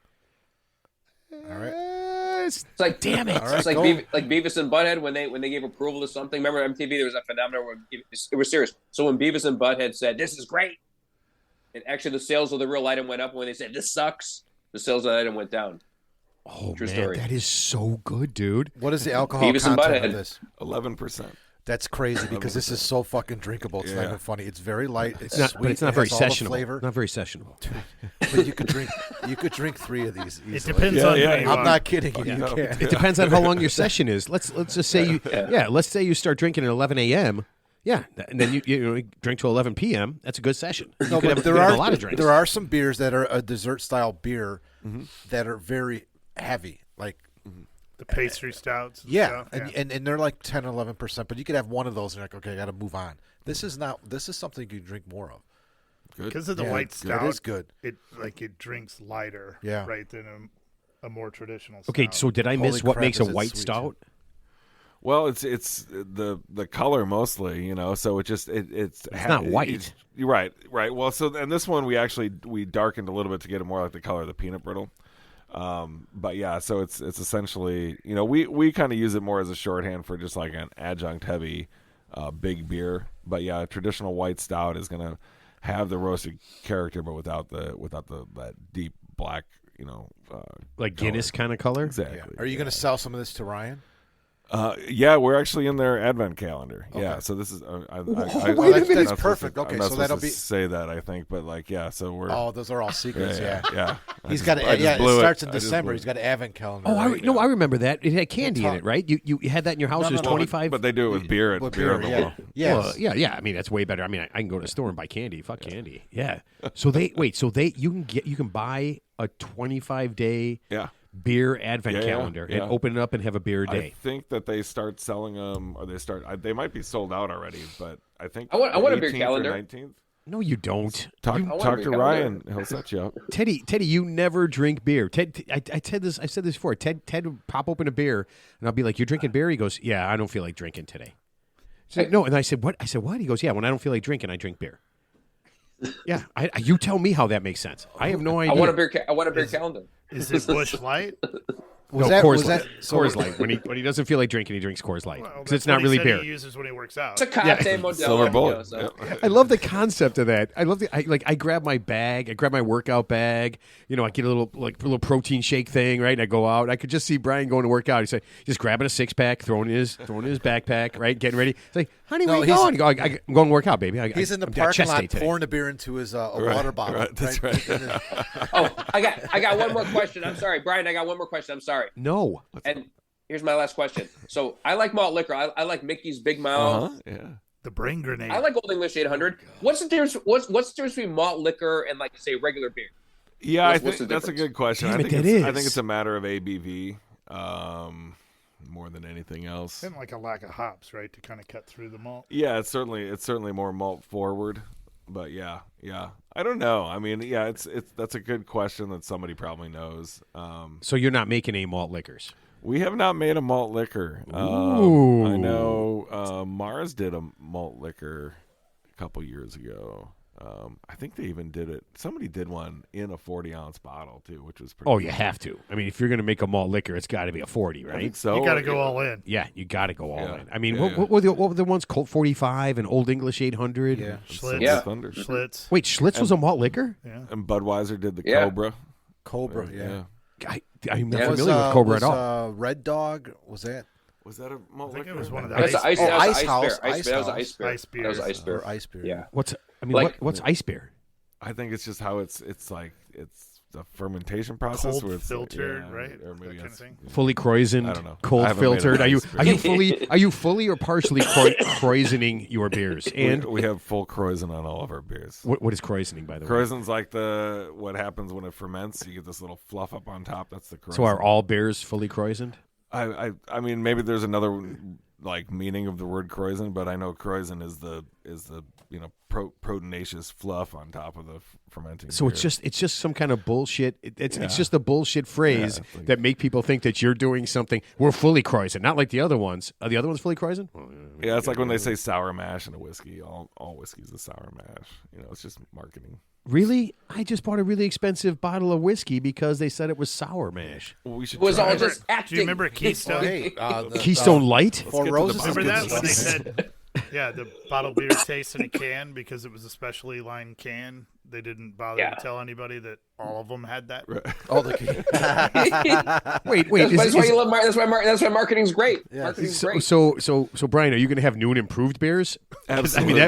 All right.
It's like, damn it!
right,
It's like
go.
Beavis and Butthead when they gave approval to something. Remember MTV? There was that phenomenon where it was serious. So when Beavis and Butthead said, "This is great," and actually the sales of the real item went up. And when they said, "This sucks," the sales of the item went down.
Oh
True
man,
story.
that is so good, dude.
What is the alcohol
Beavis and
content of
Butthead.
this?
11%.
That's crazy because this is so fucking drinkable. It's not
Yeah.
even funny. It's very light. It's
Not,
sweet.
but it's not
it
very
has all the
sessionable.
flavor.
Not very sessionable.
But you could drink 3 of these easily.
It depends
Yeah,
on
yeah,
who you
I'm
are.
not kidding you. You
No.
can.
It depends on how long your session is. Let's just say let's say you start drinking at 11 a.m. Yeah, and then you drink till 11 p.m. That's a good session. You
No,
could
but
have,
there
you could have
are
a lot of drinks.
there are some beers that are a dessert style beer that are very heavy. Like
The pastry stouts. And
yeah,
stuff.
and they're like 10, 11%. But you could have one of those and you're like, okay, I got to move on. This is something you can drink more of.
Because of the
Yeah,
white
good.
stout,
It is good.
It drinks lighter,
Yeah.
right, than a more traditional stout.
Okay, so did I
Holy
miss what
crap,
makes a
is it
white
sweet,
stout?
Well, it's the color mostly, so it just it's
not white.
You're right. Well, so and this one we darkened a little bit to get it more like the color of the peanut brittle. But yeah, so it's essentially we kind of use it more as a shorthand for just like an adjunct heavy big beer. But yeah, a traditional white stout is gonna have the roasted character, but without that deep black
Like Guinness kind of color?
Exactly.
Are you going to sell some of this to Ryan?
Yeah, we're actually in their advent calendar.
Okay.
Yeah, so this is.
Wait a minute.
That's perfect. Okay,
I'm not
so
supposed
that'll
to
be.
say that, I think, but like, yeah. So we're.
Oh, those are all secrets.
yeah.
He's got.
I just
It
blew
starts in
I just
December.
blew
He's got an advent calendar.
Oh,
right?
I remember that. It had candy in it, right? You had that in your house.
No,
It was
no, no.
25.
But they do it with beer.
With
beer
beer,
on the
yeah.
wall.
Yes.
Well, yeah. I mean, that's way better. I mean, I can go to the store and buy candy. Fuck candy. Yeah. So you can buy a 25-day
Yeah.
beer advent
Yeah,
calendar
yeah.
and open it up and have a beer a
I
day.
think that they start selling them, or they might be sold out already, but I think
I want a beer
18th or
calendar.
19th.
No, you don't.
Talk
I want
to
a beer
Ryan.
calendar.
He'll set you up.
Teddy, you never drink beer. Ted, I said this before. Ted would pop open a beer, and I'll be like, "You're drinking beer?" He goes, "Yeah, I don't feel like drinking today." No, and I said, "What?" I said, "What?" He goes, "Yeah, when I don't feel like drinking, I drink beer." Yeah, you tell me how that makes sense. I have no idea.
I want a beer calendar.
Is it Bush Light?
Coors Light. Coors Light. When he doesn't feel like drinking, he drinks Coors Light because it's not really beer.
He uses when he works out.
It's a cocktail Modelo.
Silver bullet.
So.
Yeah.
I love the concept of that. I grab my bag, I grab my workout bag. I get a little protein shake thing, right? And I go out. I could just see Brian going to work out. He's like, just grabbing a 6-pack, throwing it in his backpack, right? Getting ready. It's like, honey, where you going? I go, I'm going to work out, baby.
He's in the
I'm got
parking
chest
lot
day today.
pouring the beer into his water bottle.
Right, that's right.
Oh, I got one more question. I'm sorry, Brian. I got one more question. I'm sorry.
No.
And here's my last question. So I like malt liquor. I like Mickey's Big Mouth.
Yeah.
The brain grenade.
I like Old English 800. What's the difference? What's the difference between malt liquor and like say regular beer?
Yeah,
What's
I
the
think that's a
difference?
good question.
Damn
I
it,
think
that
it's,
is.
I think it's a matter of ABV more than anything else.
And like a lack of hops, right, to kind of cut through the malt.
Yeah, it's certainly more malt forward, but yeah. I don't know. I mean, yeah, it's that's a good question that somebody probably knows.
So you're not making any malt liquors?
We have not made a malt liquor.
Ooh.
I know Mars did a malt liquor a couple years ago. I think they even did it. Somebody did one in a 40-ounce bottle too, which was pretty.
Oh, you have to. I mean, if you're going to make a malt liquor, it's got to be a 40,
I
right?
think so.
You got to go all in.
Yeah, you got to go all
Yeah.
in. I mean,
Yeah,
what were the ones? Colt 45 and Old English 800.
Yeah.
Schlitz.
Yeah.
Thunder.
Schlitz.
Wait, Schlitz was a malt liquor?
Yeah.
And Budweiser did the
Yeah.
Cobra.
Cobra, yeah.
I'm not
Yeah.
familiar with Cobra at all.
Red Dog, was that?
Was that a malt
I think
liquor?
it was one of the
That's
ice,
ice.
Oh,
That was
Ice
ice
House,
beer.
Ice
That was
House.
ice beer.
Ice beer.
That was ice beer.
Or ice beer?
Yeah.
What's ice beer?
I think it's just how it's like it's the fermentation process
Cold
where it's
filtered,
yeah,
right?
Or maybe
That kind of
it's
thing.
Fully croisened,
I don't know. I
cold
haven't made
filtered.
an
Are you
ice beer.
are you fully or partially croisening your beers? And
we have full Croizen on all of our beers.
what is croisening, by the way?
Croizen's like what happens when it ferments. You get this little fluff up on top. That's the Croizen.
So are all beers fully croisened?
I mean, maybe there's another like meaning of the word Croizen, but I know Croizen is the proteinaceous fluff on top of the fermenting.
So
beer.
it's just some kind of bullshit. It's just a bullshit phrase
Yeah, like-
that make people think that you're doing something. We're fully croisened, not like the other ones. Are the other ones fully croisened?
Yeah, it's like when they say sour mash in a whiskey. All whiskey's a sour mash. It's just marketing.
Really? I just bought a really expensive bottle of whiskey because they said it was sour mash.
Well, we should.
It was
try
all
it.
just
Do
acting.
you remember Keystone?
Hey,
Keystone Light?
Four
get to the
Roses.
bottom.
Remember
Good
that when they
stuff.
said, yeah, the bottled beer tastes in a can because it was a specially lined can. They didn't bother
Yeah.
to tell anybody that all of them had that.
Oh, the
Wait.
That's why you love. That's why marketing's great.
Yeah.
Marketing's great.
So Brian, are you going to have new and improved beers? 'Cause, I mean,
Absolutely.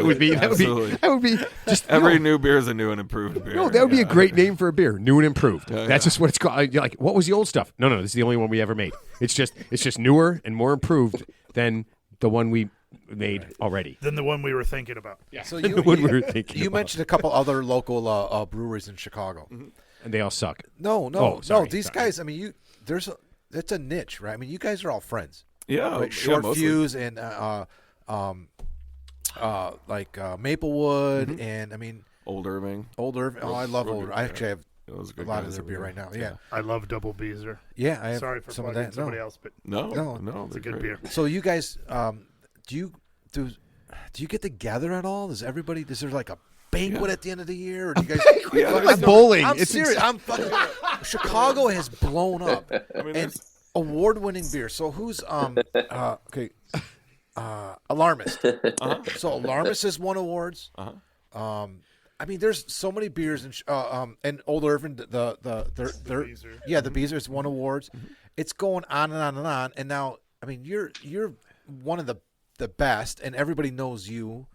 that would be just
Every new beer is a new and improved beer.
No, that would be a great name for a beer. New and improved.
Yeah,
That's just what it's called. You're like, what was the old stuff? No, this is the only one we ever made. It's just newer and more improved than the one we made already.
Than the one we were thinking about.
So
The one we were thinking
you
about.
mentioned a couple other local breweries in Chicago.
And they all suck.
No,
Oh, sorry,
These
sorry.
guys. I mean, that's a niche, right? I mean, you guys are all friends.
Yeah,
Right? Short
mostly.
Fuse and Maplewood, and I mean
Old Irving.
Old Irving. Oh, I love
Real
Old.
good,
I
yeah.
actually have
Those are
a
good
lot of
guys
their
over
beer
there.
right now. Yeah,
I love Double Beezer.
yeah. I have
Sorry for
some of
plugging
that.
somebody
No.
else, but
No,
No,
it's a
they're
good
great.
beer.
So you guys, do you get together at all? Is there like a banquet at the end of the year? Or do you guys
Yeah,
Like
there's
bowling.
I'm
It's
serious. I'm fucking. Chicago has blown up,
I mean,
and
there's-
award-winning beer. So who's okay? Alarmist. So Alarmist has won awards. I mean, there's so many beers and Old Irving. The
Beezer.
yeah, the Beezer has won awards. It's going on and on and on. And now I mean, you're one of the best, and everybody knows you.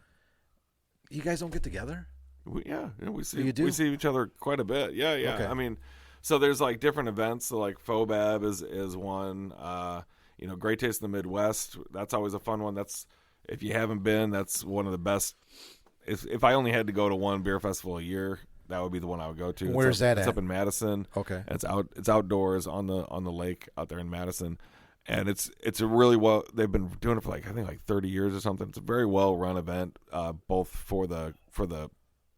You guys don't get together?
We see
You do?
we see each other quite a bit. Yeah.
Okay.
I mean, so there's like different events. So like Fobab is one. Great Taste in the Midwest. That's always a fun one. That's, if you haven't been, that's one of the best. If I only had to go to one beer festival a year, that would be the one I would go to.
Where's that
It's
at?
up in Madison.
Okay.
It's outdoors on the lake out there in Madison. And it's a really well. They've been doing it for I think 30 years or something. It's a very well run event, both for the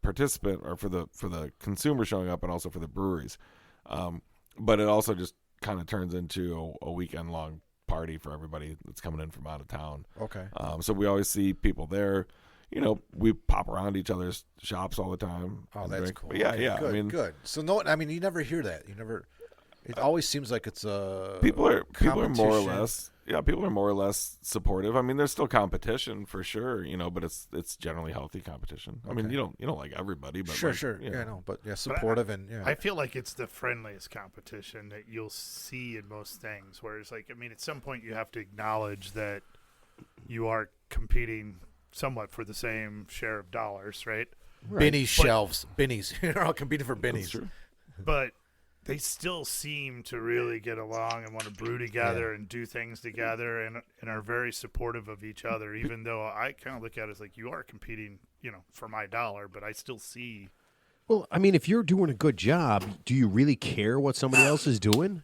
participant or for the consumer showing up, and also for the breweries. But it also just kind of turns into a weekend long party for everybody that's coming in from out of town.
Okay.
So we always see people there. We pop around each other's shops all the time.
Oh,
and
that's
drink.
cool.
But yeah.
Good,
I mean,
good. So you never hear that. You never. It always seems like it's a
people are more or
competition.
less. Yeah, people are more or less supportive. I mean, there's still competition for sure, but it's generally healthy competition. I mean,
Okay.
you don't like everybody, but
Sure.
you know.
Yeah, I know, but yeah, supportive and yeah.
I feel like it's the friendliest competition that you'll see in most things. Whereas, at some point you have to acknowledge that you are competing somewhat for the same share of dollars, right?
Binny's shelves. Binny's. You're all competing for
That's
Binny's.
true.
But they still seem to really get along and want to brew together and do things together and are very supportive of each other, even though I kind of look at it as you are competing, for my dollar, but I still see.
Well, I mean, if you're doing a good job, do you really care what somebody else is doing?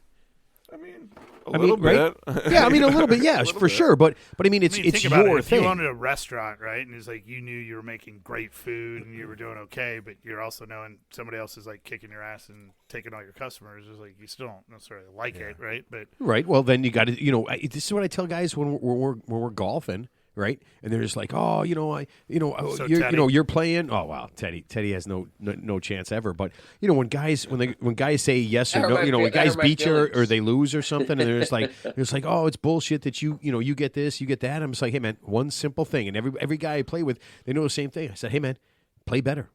I mean, a little
right?
bit.
Yeah, I mean, a little bit, yeah, for sure. But I mean, it's
think about
your
it. If
thing.
you owned a restaurant, right, and it's you knew you were making great food and you were doing okay, but you're also knowing somebody else is kicking your ass and taking all your customers. It's you still don't necessarily like it, right? But
Right. Well, then you got to, this is what I tell guys when we're golfing, right? And they're just like, oh, you're playing. Oh, wow, Teddy has no chance ever. But when guys say yes or no, when guys beat you or they lose or something, and they're just like, oh, it's bullshit that you get this, you get that. I'm just like, hey man, one simple thing, and every guy I play with, they know the same thing. I said, hey man, play better.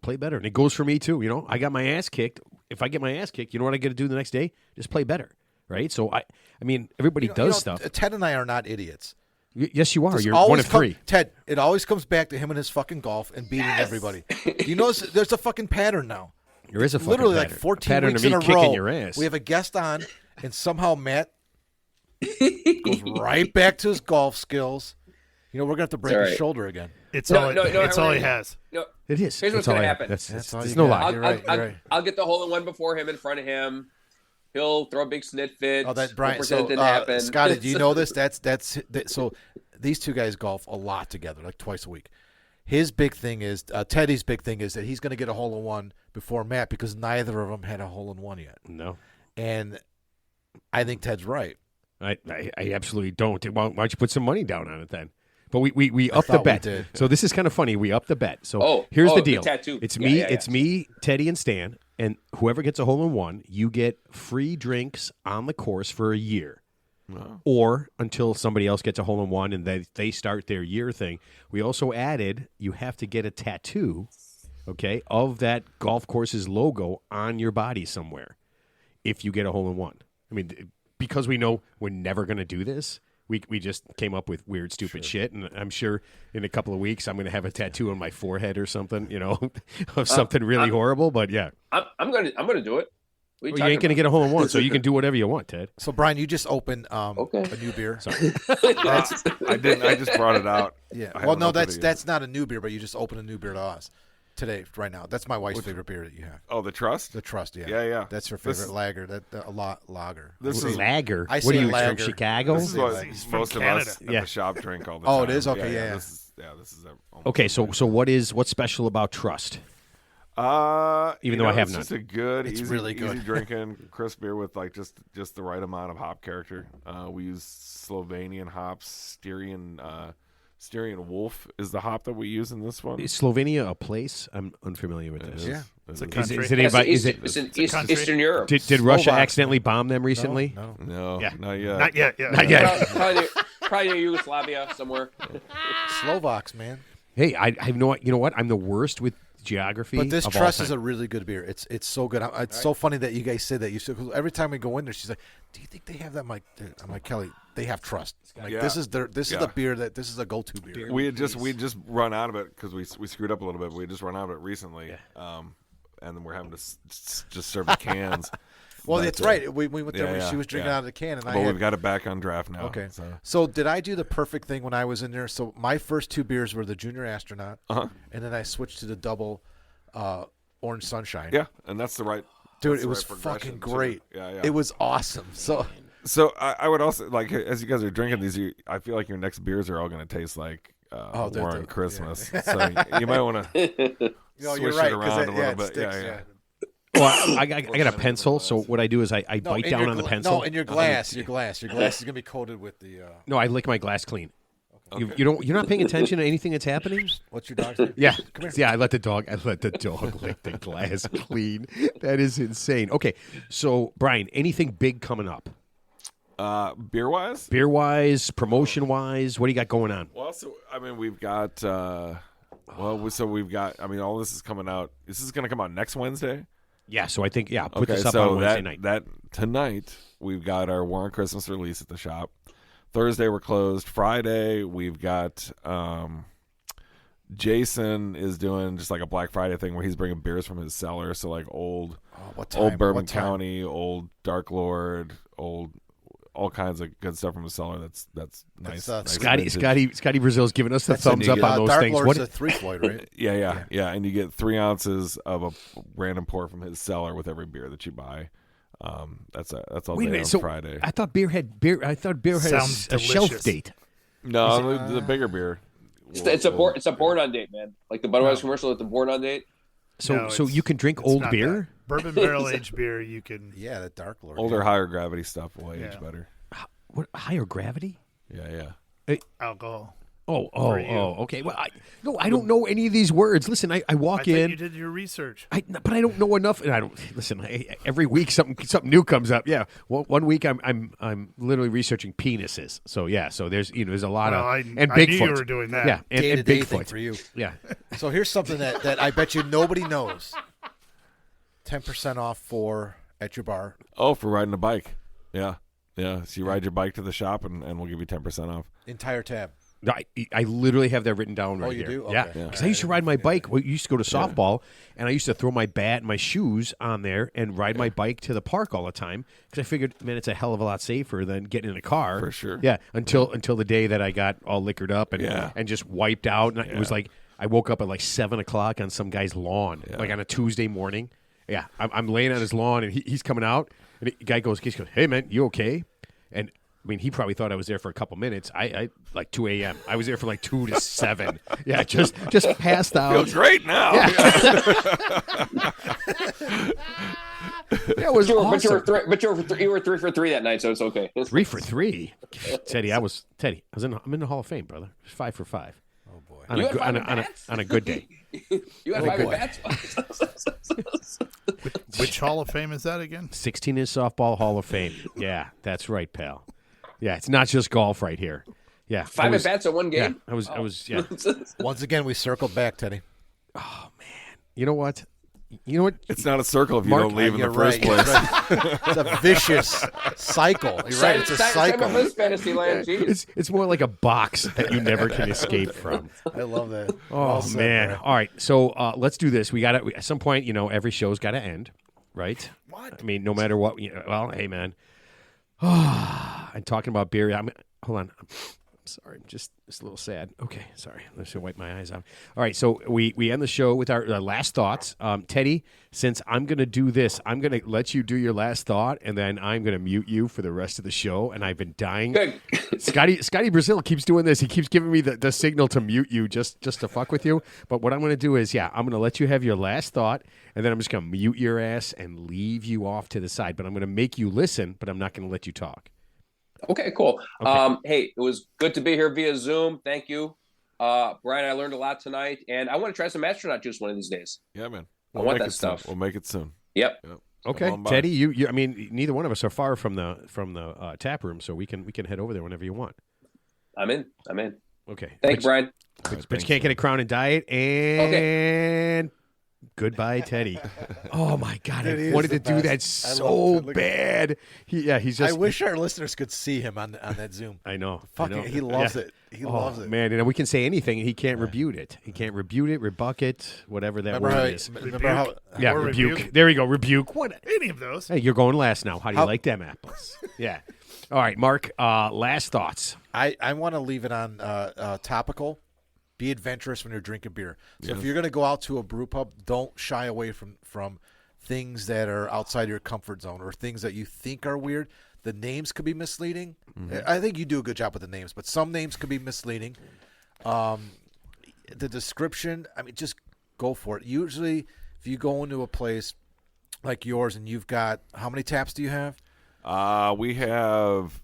And it goes for me too. I got my ass kicked. If I get my ass kicked, you know what I got to do the next day? Just play better, right? So I mean, everybody does stuff.
Ted and I are not idiots.
Yes, you are.
This
You're
always
one of three.
Ted, it always comes back to him and his fucking golf and beating everybody. You notice there's a fucking pattern now.
There is a fucking
Literally
pattern.
14
pattern
weeks
of me
in a
kicking
row.
your ass.
We have a guest on, and somehow Matt goes right back to his golf skills. We're going to have to break his shoulder again.
it's all he has.
No,
It is.
Here's
That's
what's
all
gonna
I-
happen.
That's
all
there's
you
no
got.
lie.
You're right, you're right.
I'll get the hole-in-one before him in front of him. He'll throw a big snit fit.
Oh, that Brian.
We'll
So,
pretend it didn't happen.
Scotty, do you know this? So these two guys golf a lot together, like twice a week. His big thing is Teddy's big thing is that he's going to get a hole-in-one before Matt because neither of them had a hole-in-one yet.
No,
And I think Ted's right.
I absolutely don't. Why don't you put some money down on it then? But we upped the
thought we
bet.
did.
So this is kind of funny. We upped the bet. So
Oh,
here's the
the
deal.
tattoo.
It's
Yeah,
me.
yeah, yeah.
It's me, Teddy, and Stan. And whoever gets a hole-in-one, you get free drinks on the course for a year.
Wow.
Or until somebody else gets a hole-in-one and they start their year thing. We also added you have to get a tattoo, okay, of that golf course's logo on your body somewhere if you get a hole-in-one. I mean, because we know we're never going to do this, we just came up with weird, stupid shit. And I'm sure in a couple of weeks I'm going to have a tattoo on my forehead or something, of something really horrible. But, yeah.
I'm gonna do it.
Well, you ain't going to get a hole-in-one, so you can do whatever you want, Ted.
So Brian, you just opened a new beer.
I didn't. I just brought it out.
Yeah.
I
Well,
haven't
no,
opened it yet.
that's not a new beer, but you just opened a new beer to us today, right now. That's my wife's favorite beer that you have.
Oh, the Trust.
The Trust, yeah.
Yeah.
That's her
This
favorite
is-
lager. Lager.
This is
Lager.
I
What
say
are you
lager.
from Chicago?
This is what
He's from
most of
Canada.
us at
Yeah.
the shop drink all the
Oh,
time.
it is? Okay, yeah.
This is
Okay, so what's special about Trust? Even though I have
it's
none.
just a good,
It's
easy,
really good.
easy drinking crisp beer with just the right amount of hop character. We use Slovenian hops. Styrian Wolf is the hop that we use in this one.
Is Slovenia a place? I'm unfamiliar with this.
Yeah.
It's a
Is-
country.
Is it anybody? Is it?
It's in
a country.
Eastern Europe.
Did Russia
Slovaks,
accidentally bomb them recently?
No.
No,
Yeah.
not yet.
Not yet. Yeah.
Not yet.
Probably near Yugoslavia somewhere.
Slovaks, man.
Hey, I have no. You know what? I'm the worst with geography.
But this
of all
Trust is
time.
a really good beer. It's so good. It's so funny that you guys say that. Cause every time we go in there, she's like, "Do you think they have that?" I'm like, Kelly, they have trust. Like
Yeah.
this is the beer this is a go-to beer.
We just run out of it because we screwed up a little bit. We just run out of it recently, and then we're having to just serve the cans.
Well,
But,
that's right. We went there.
yeah,
She was drinking
yeah.
out of the can, and
But we've got it back on draft now.
Okay.
So
So did I do the perfect thing when I was in there? So my first 2 beers were the Junior Astronaut, and then I switched to the double Orange Sunshine.
yeah, and that's the right.
Dude,
that's
it
the
was
right
fucking
progression,
great.
too. Yeah, yeah.
It was awesome. So
I would also like as you guys are drinking these. I feel like your next beers are all going to taste like Warren Christmas. So you might want to.
you're right, 'cause
around a little
it
bit.
sticks,
Yeah.
Well, I got a pencil, so what I do is I bite
in
down
your
on the
gla-
pencil.
No, in your glass. Your glass is gonna be coated with the.
No, I lick my glass clean. You're not paying attention to anything that's happening.
What's your dog's name?
Yeah, yeah. I let the dog lick the glass clean. That is insane. Okay, so Brian, anything big coming up?
Beer wise,
Beer wise, promotion wise, what do you got going on?
well, so I mean, we've got. We've got. I mean, all this is coming out. This is going to come out next Wednesday.
Yeah, so I think put this up
so
on Wednesday night.
that tonight we've got our Warren Christmas release at the shop. Thursday we're closed. Friday we've got Jason is doing just like a Black Friday thing where he's bringing beers from his cellar. So like old Bourbon County, old Dark Lord, old all kinds of good stuff from his cellar. That's nice. Nice
Scotty Brazil's giving us the thumbs up on those
Dark
things.
Lord's a 3 Floyd, right?
Yeah, and you get 3 ounces of a random pour from his cellar with every beer that you buy. That's all
Wait a
day
minute,
on
so
Friday.
I thought beer had
Sounds
a shelf
delicious.
date.
No, the bigger beer.
It's a born on date, man. Like the Budweiser commercial with the born on date.
So
No,
so
it's-
you can drink
it's
old
not
beer.
that. Bourbon barrel aged beer, you can.
Yeah, the Dark Lord.
Older, higher gravity stuff will age
Yeah.
better.
What, higher gravity?
Yeah.
Alcohol.
Oh,
For you.
okay. Well, I don't know any of these words. Listen, I walk
I think
in.
you did your research.
But I don't know enough, and I don't listen. Every week something new comes up. Yeah, well, one week I'm literally researching penises. So yeah, so there's a lot
Well,
of
I
and
knew
Bigfoot.
you were doing that.
Yeah, and
Day-to-day thing
Bigfoot
for you.
Yeah,
So here's something that I bet you nobody knows. 10% off at your bar.
Oh, for riding a bike. Yeah. So you ride your bike to the shop, and we'll give you 10% off.
Entire tab.
No, I literally have that written down right
you
here.
do?
Yeah,
Okay.
because I used to ride my bike. Well, you used to go to softball, and I used to throw my bat and my shoes on there and ride my bike to the park all the time because I figured, man, it's a hell of a lot safer than getting in a car.
For sure.
Yeah, until the day that I got all liquored up and just wiped out, and it was like I woke up at like 7:00 on some guy's lawn, like on a Tuesday morning. Yeah, I'm laying on his lawn, and he's coming out, and the guy goes, "Hey man, you okay?" And I mean, he probably thought I was there for a couple minutes. I like 2 a.m. I was there for like 2 to 7. Yeah, just passed out.
Feels great now.
Yeah. That was awesome.
You were 3 for 3 that night, so it's okay.
3 for 3, Teddy. I'm in the Hall of Fame, brother. 5 for 5.
Oh boy.
On a good day.
You had 5 bats.
Which Hall of Fame is that again?
16 is softball Hall of Fame. Yeah, that's right, pal. Yeah, it's not just golf right here. Yeah,
5 at bats in one game.
Yeah, I was. Yeah.
Once again, we circled back, Teddy.
You know what?
It's not a circle if you
Mark,
don't leave in the
You're
first
right.
place.
It's a vicious cycle. You're right. It's a cycle.
This fantasy land. Jeez.
It's more like a box that you never can escape from.
I love that.
Oh
Well said,
man!
Brian.
All right, so let's do this. We got to at some point. Every show's got to end, right?
What?
I mean, no matter what. Well, hey man. I'm talking about beer. Hold on. I'm sorry. I'm just a little sad. Okay, sorry. Let's wipe my eyes out. All right, so we end the show with our last thoughts. Teddy, since I'm going to do this, I'm going to let you do your last thought, and then I'm going to mute you for the rest of the show. And I've been dying.
Good.
Scotty Brazil keeps doing this. He keeps giving me the signal to mute you just to fuck with you. But what I'm going to do is, I'm going to let you have your last thought, and then I'm just going to mute your ass and leave you off to the side. But I'm going to make you listen, but I'm not going to let you talk.
Okay, cool.
Okay.
Hey, it was good to be here via Zoom. Thank you. Brian, I learned a lot tonight, and I want to try some astronaut juice one of these days.
Yeah, man.
I want
make
that
it soon.
stuff.
We'll make it soon.
Yep.
Okay,
Come on by.
Teddy, you. I mean, neither one of us are far from the tap room, so we can head over there whenever you want.
I'm in.
Okay.
Thank you, Brian.
All right,
But you
thanks,
can't get a Crown and Diet, and Goodbye, Teddy. Oh my God,
Dude, he
I wanted
is
to
the
do that
best. I
so
love Ted.
bad. He's just.
I wish our listeners could see him on that Zoom.
I know.
Fucking, he loves it. He loves it.
Man, and we can say anything, and he can't rebut it. He can't rebut it, rebut it, whatever that word is.
Remember how?
Yeah,
Or
rebuke. There you go, rebuke. What?
Any of those.
Hey, you're going last now. How do you like them apples? Yeah. All right, Mark. Last thoughts.
I want to leave it on topical. Be adventurous when you're drinking beer. So if you're going to go out to a brew pub, don't shy away from things that are outside your comfort zone or things that you think are weird. The names could be misleading. I think you do a good job with the names, but some names could be misleading. The description, I mean, just go for it. Usually, if you go into a place like yours and you've got, how many taps do you have?
We have,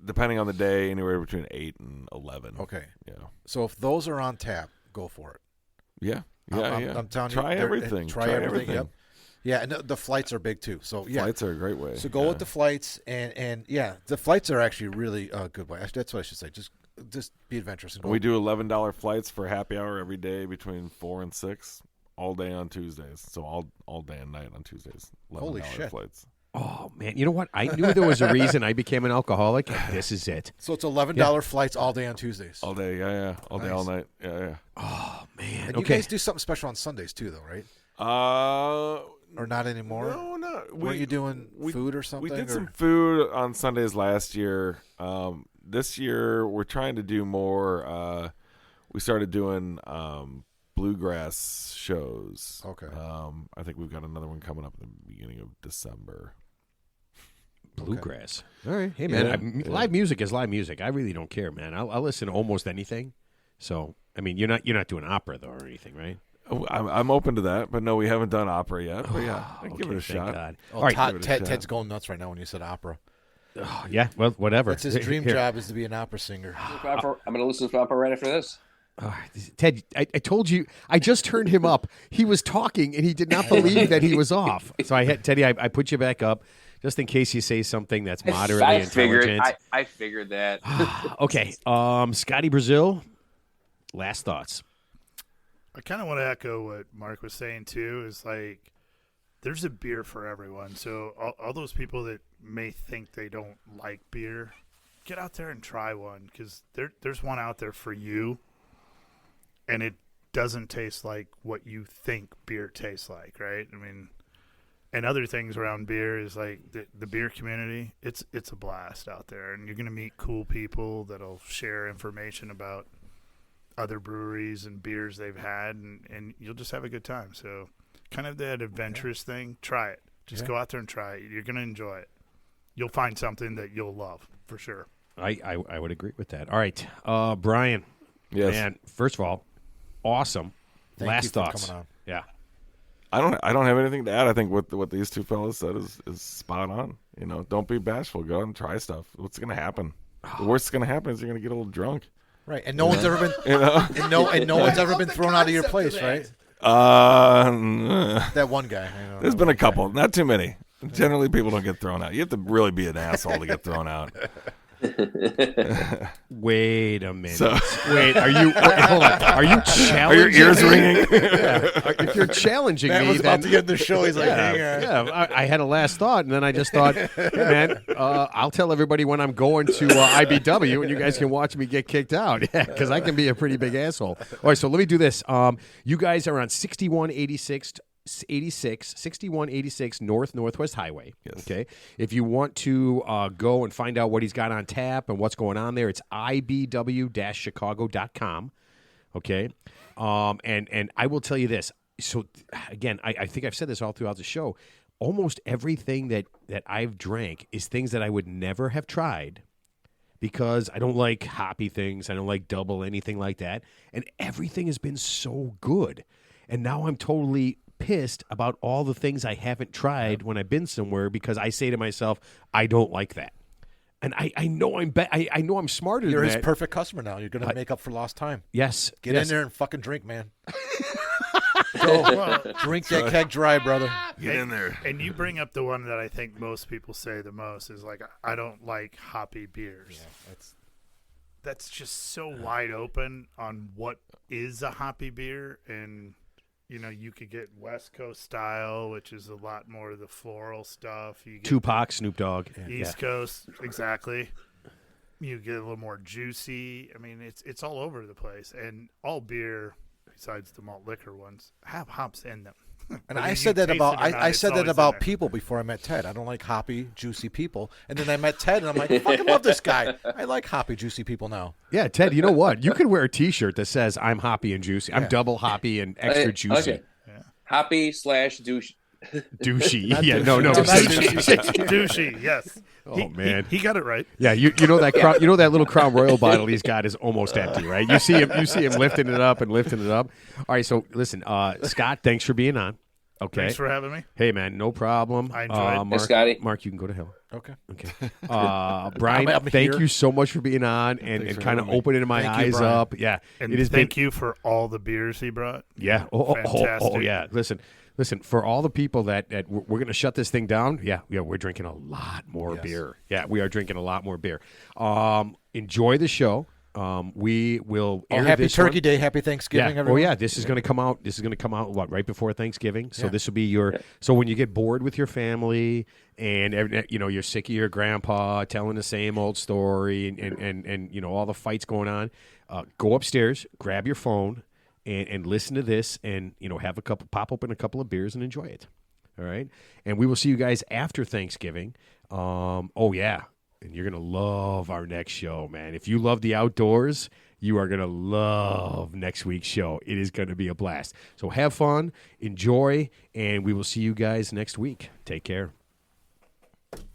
depending on the day, anywhere between 8 and 11.
Okay.
Yeah.
So if those are on tap, go for it.
Yeah.
I'm telling you.
Try everything.
Try everything. Yep. Yeah, and the flights are big too. So yeah,
Flights are a great way.
So go with the flights, and yeah, the flights are actually really a good way. That's what I should say. Just be adventurous. And go.
We do $11 flights for happy hour every day between 4 and 6, all day on Tuesdays. So all day and night on Tuesdays. $11
Holy shit.
flights.
Oh man, you know what? I knew there was a reason I became an alcoholic. This is it.
So it's $11 flights all day on Tuesdays.
All day, yeah. All day, all night. Yeah.
Oh man.
And you guys do something special on Sundays too, though, right? Or not anymore?
No.
Were you doing food or something?
We did some food on Sundays last year. This year, we're trying to do more. We started doing bluegrass shows.
Okay.
I think we've got another one coming up in the beginning of December.
Bluegrass. All right. Hey man, live music is live music. I really don't care, man. I'll listen to almost anything. So I mean, you're not doing opera though or anything, right?
Oh, I'm open to that, but no, we haven't done opera yet. But yeah, give it a
thank
shot.
God.
Oh,
All right.
Ted's going nuts right now when you said opera.
Oh, yeah. Well, whatever.
That's his dream
Here.
job is to be an opera singer.
I'm going to listen to opera right after this.
Ted, I told you, I just turned him up. He was talking, and he did not believe that he was off. So I had Teddy. I put you back up just in case you say something that's moderately intelligent.
I figured that.
Okay, Scotty Brazil. Last thoughts.
I kind of want to echo what Mark was saying too. Is like, there's a beer for everyone. So all those people that may think they don't like beer, get out there and try one because there's one out there for you. And it doesn't taste like what you think beer tastes like, right? I mean, and other things around beer is like the beer community. It's a blast out there, and you're gonna meet cool people that'll share information about other breweries and beers they've had, and you'll just have a good time. So, kind of that adventurous thing. Try it. Just go out there and try it. You're gonna enjoy it. You'll find something that you'll love for sure.
I would agree with that. All right, Brian.
Yes.
Man, first of all, awesome.
Thank
Last
you for
thoughts.
coming on.
Yeah.
I don't have anything to add. I think what these two fellas said is spot on. You know, don't be bashful. Go out and try stuff. What's going to happen? The worst that's going to happen is you're going to get a little drunk.
Right, and no one's ever been, and no one's ever been thrown out of your place, right? That one guy.
There's been a couple, not too many. Generally, people don't get thrown out. You have to really be an asshole to get thrown out.
Wait a minute. Wait, hold on. Are you challenging?
Are your ears ringing?
If you're challenging
Matt
me,
was about
then
to get in the show. He's like, hang on.
yeah. I had a last thought, and then I just thought, hey man, I'll tell everybody when I'm going to IBW, and you guys can watch me get kicked out. Yeah, because I can be a pretty big asshole. All right, so let me do this. You guys are on 6186 Northwest Highway.
Yes.
Okay. If you want to go and find out what he's got on tap and what's going on there, it's ibw-chicago.com. Okay. And I will tell you this. So again, I think I've said this all throughout the show. Almost everything that I've drank is things that I would never have tried because I don't like hoppy things. I don't like double anything like that. And everything has been so good. And now I'm totally pissed about all the things I haven't tried when I've been somewhere because I say to myself, I don't like that. And I know I know I'm smarter
You're
than
his
that.
perfect customer now. You're going to make up for lost time.
Yes.
Get
yes.
in there and fucking drink, man. Go. Drink that keg dry, brother.
Get in there.
And you bring up the one that I think most people say the most is like, I don't like hoppy beers.
Yeah,
that's just so wide open on what is a hoppy beer, and you could get West Coast style, which is a lot more of the floral stuff. You get
Tupac, Snoop Dogg.
East Coast, exactly. You get a little more juicy. I mean, it's all over the place, and all beer, besides the malt liquor ones, have hops in them.
And I said that about people before I met Ted. I don't like hoppy, juicy people. And then I met Ted, and I'm like, I fucking love this guy. I like hoppy, juicy people now.
Yeah, Ted, you know what? You could wear a T-shirt that says, I'm hoppy and juicy. I'm double hoppy and extra juicy.
Okay. Yeah. Hoppy / douche.
Douchey. Yeah, no.
Douchey, yes.
Oh, man.
He got it right.
Yeah, you know that that little Crown Royal bottle he's got is almost empty, right? You see him lifting it up. All right, so listen, Scott, thanks for being on. Okay.
Thanks for having me.
Hey, man, no problem.
I enjoyed it.
Mark,
Scotty.
Mark, you can go to hell.
Okay.
Brian,
I'm
thank
here.
you so much for being on and kind of opening my eyes up. Yeah.
And thank you for all the beers he brought.
Yeah. Oh, yeah. Listen, for all the people that we're going to shut this thing down, yeah, we're drinking a lot more beer. Yeah, we are drinking a lot more beer. Enjoy the show. We will air
happy
this
Turkey
one.
Day, happy Thanksgiving, everyone.
Oh yeah, this is going to come out. This is going to come out right before Thanksgiving. So this will be your. So when you get bored with your family and you're sick of your grandpa telling the same old story and all the fights going on, go upstairs, grab your phone, and listen to this, and pop open a couple of beers and enjoy it. All right, and we will see you guys after Thanksgiving. And you're going to love our next show, man. If you love the outdoors, you are going to love next week's show. It is going to be a blast. So have fun, enjoy, and we will see you guys next week. Take care.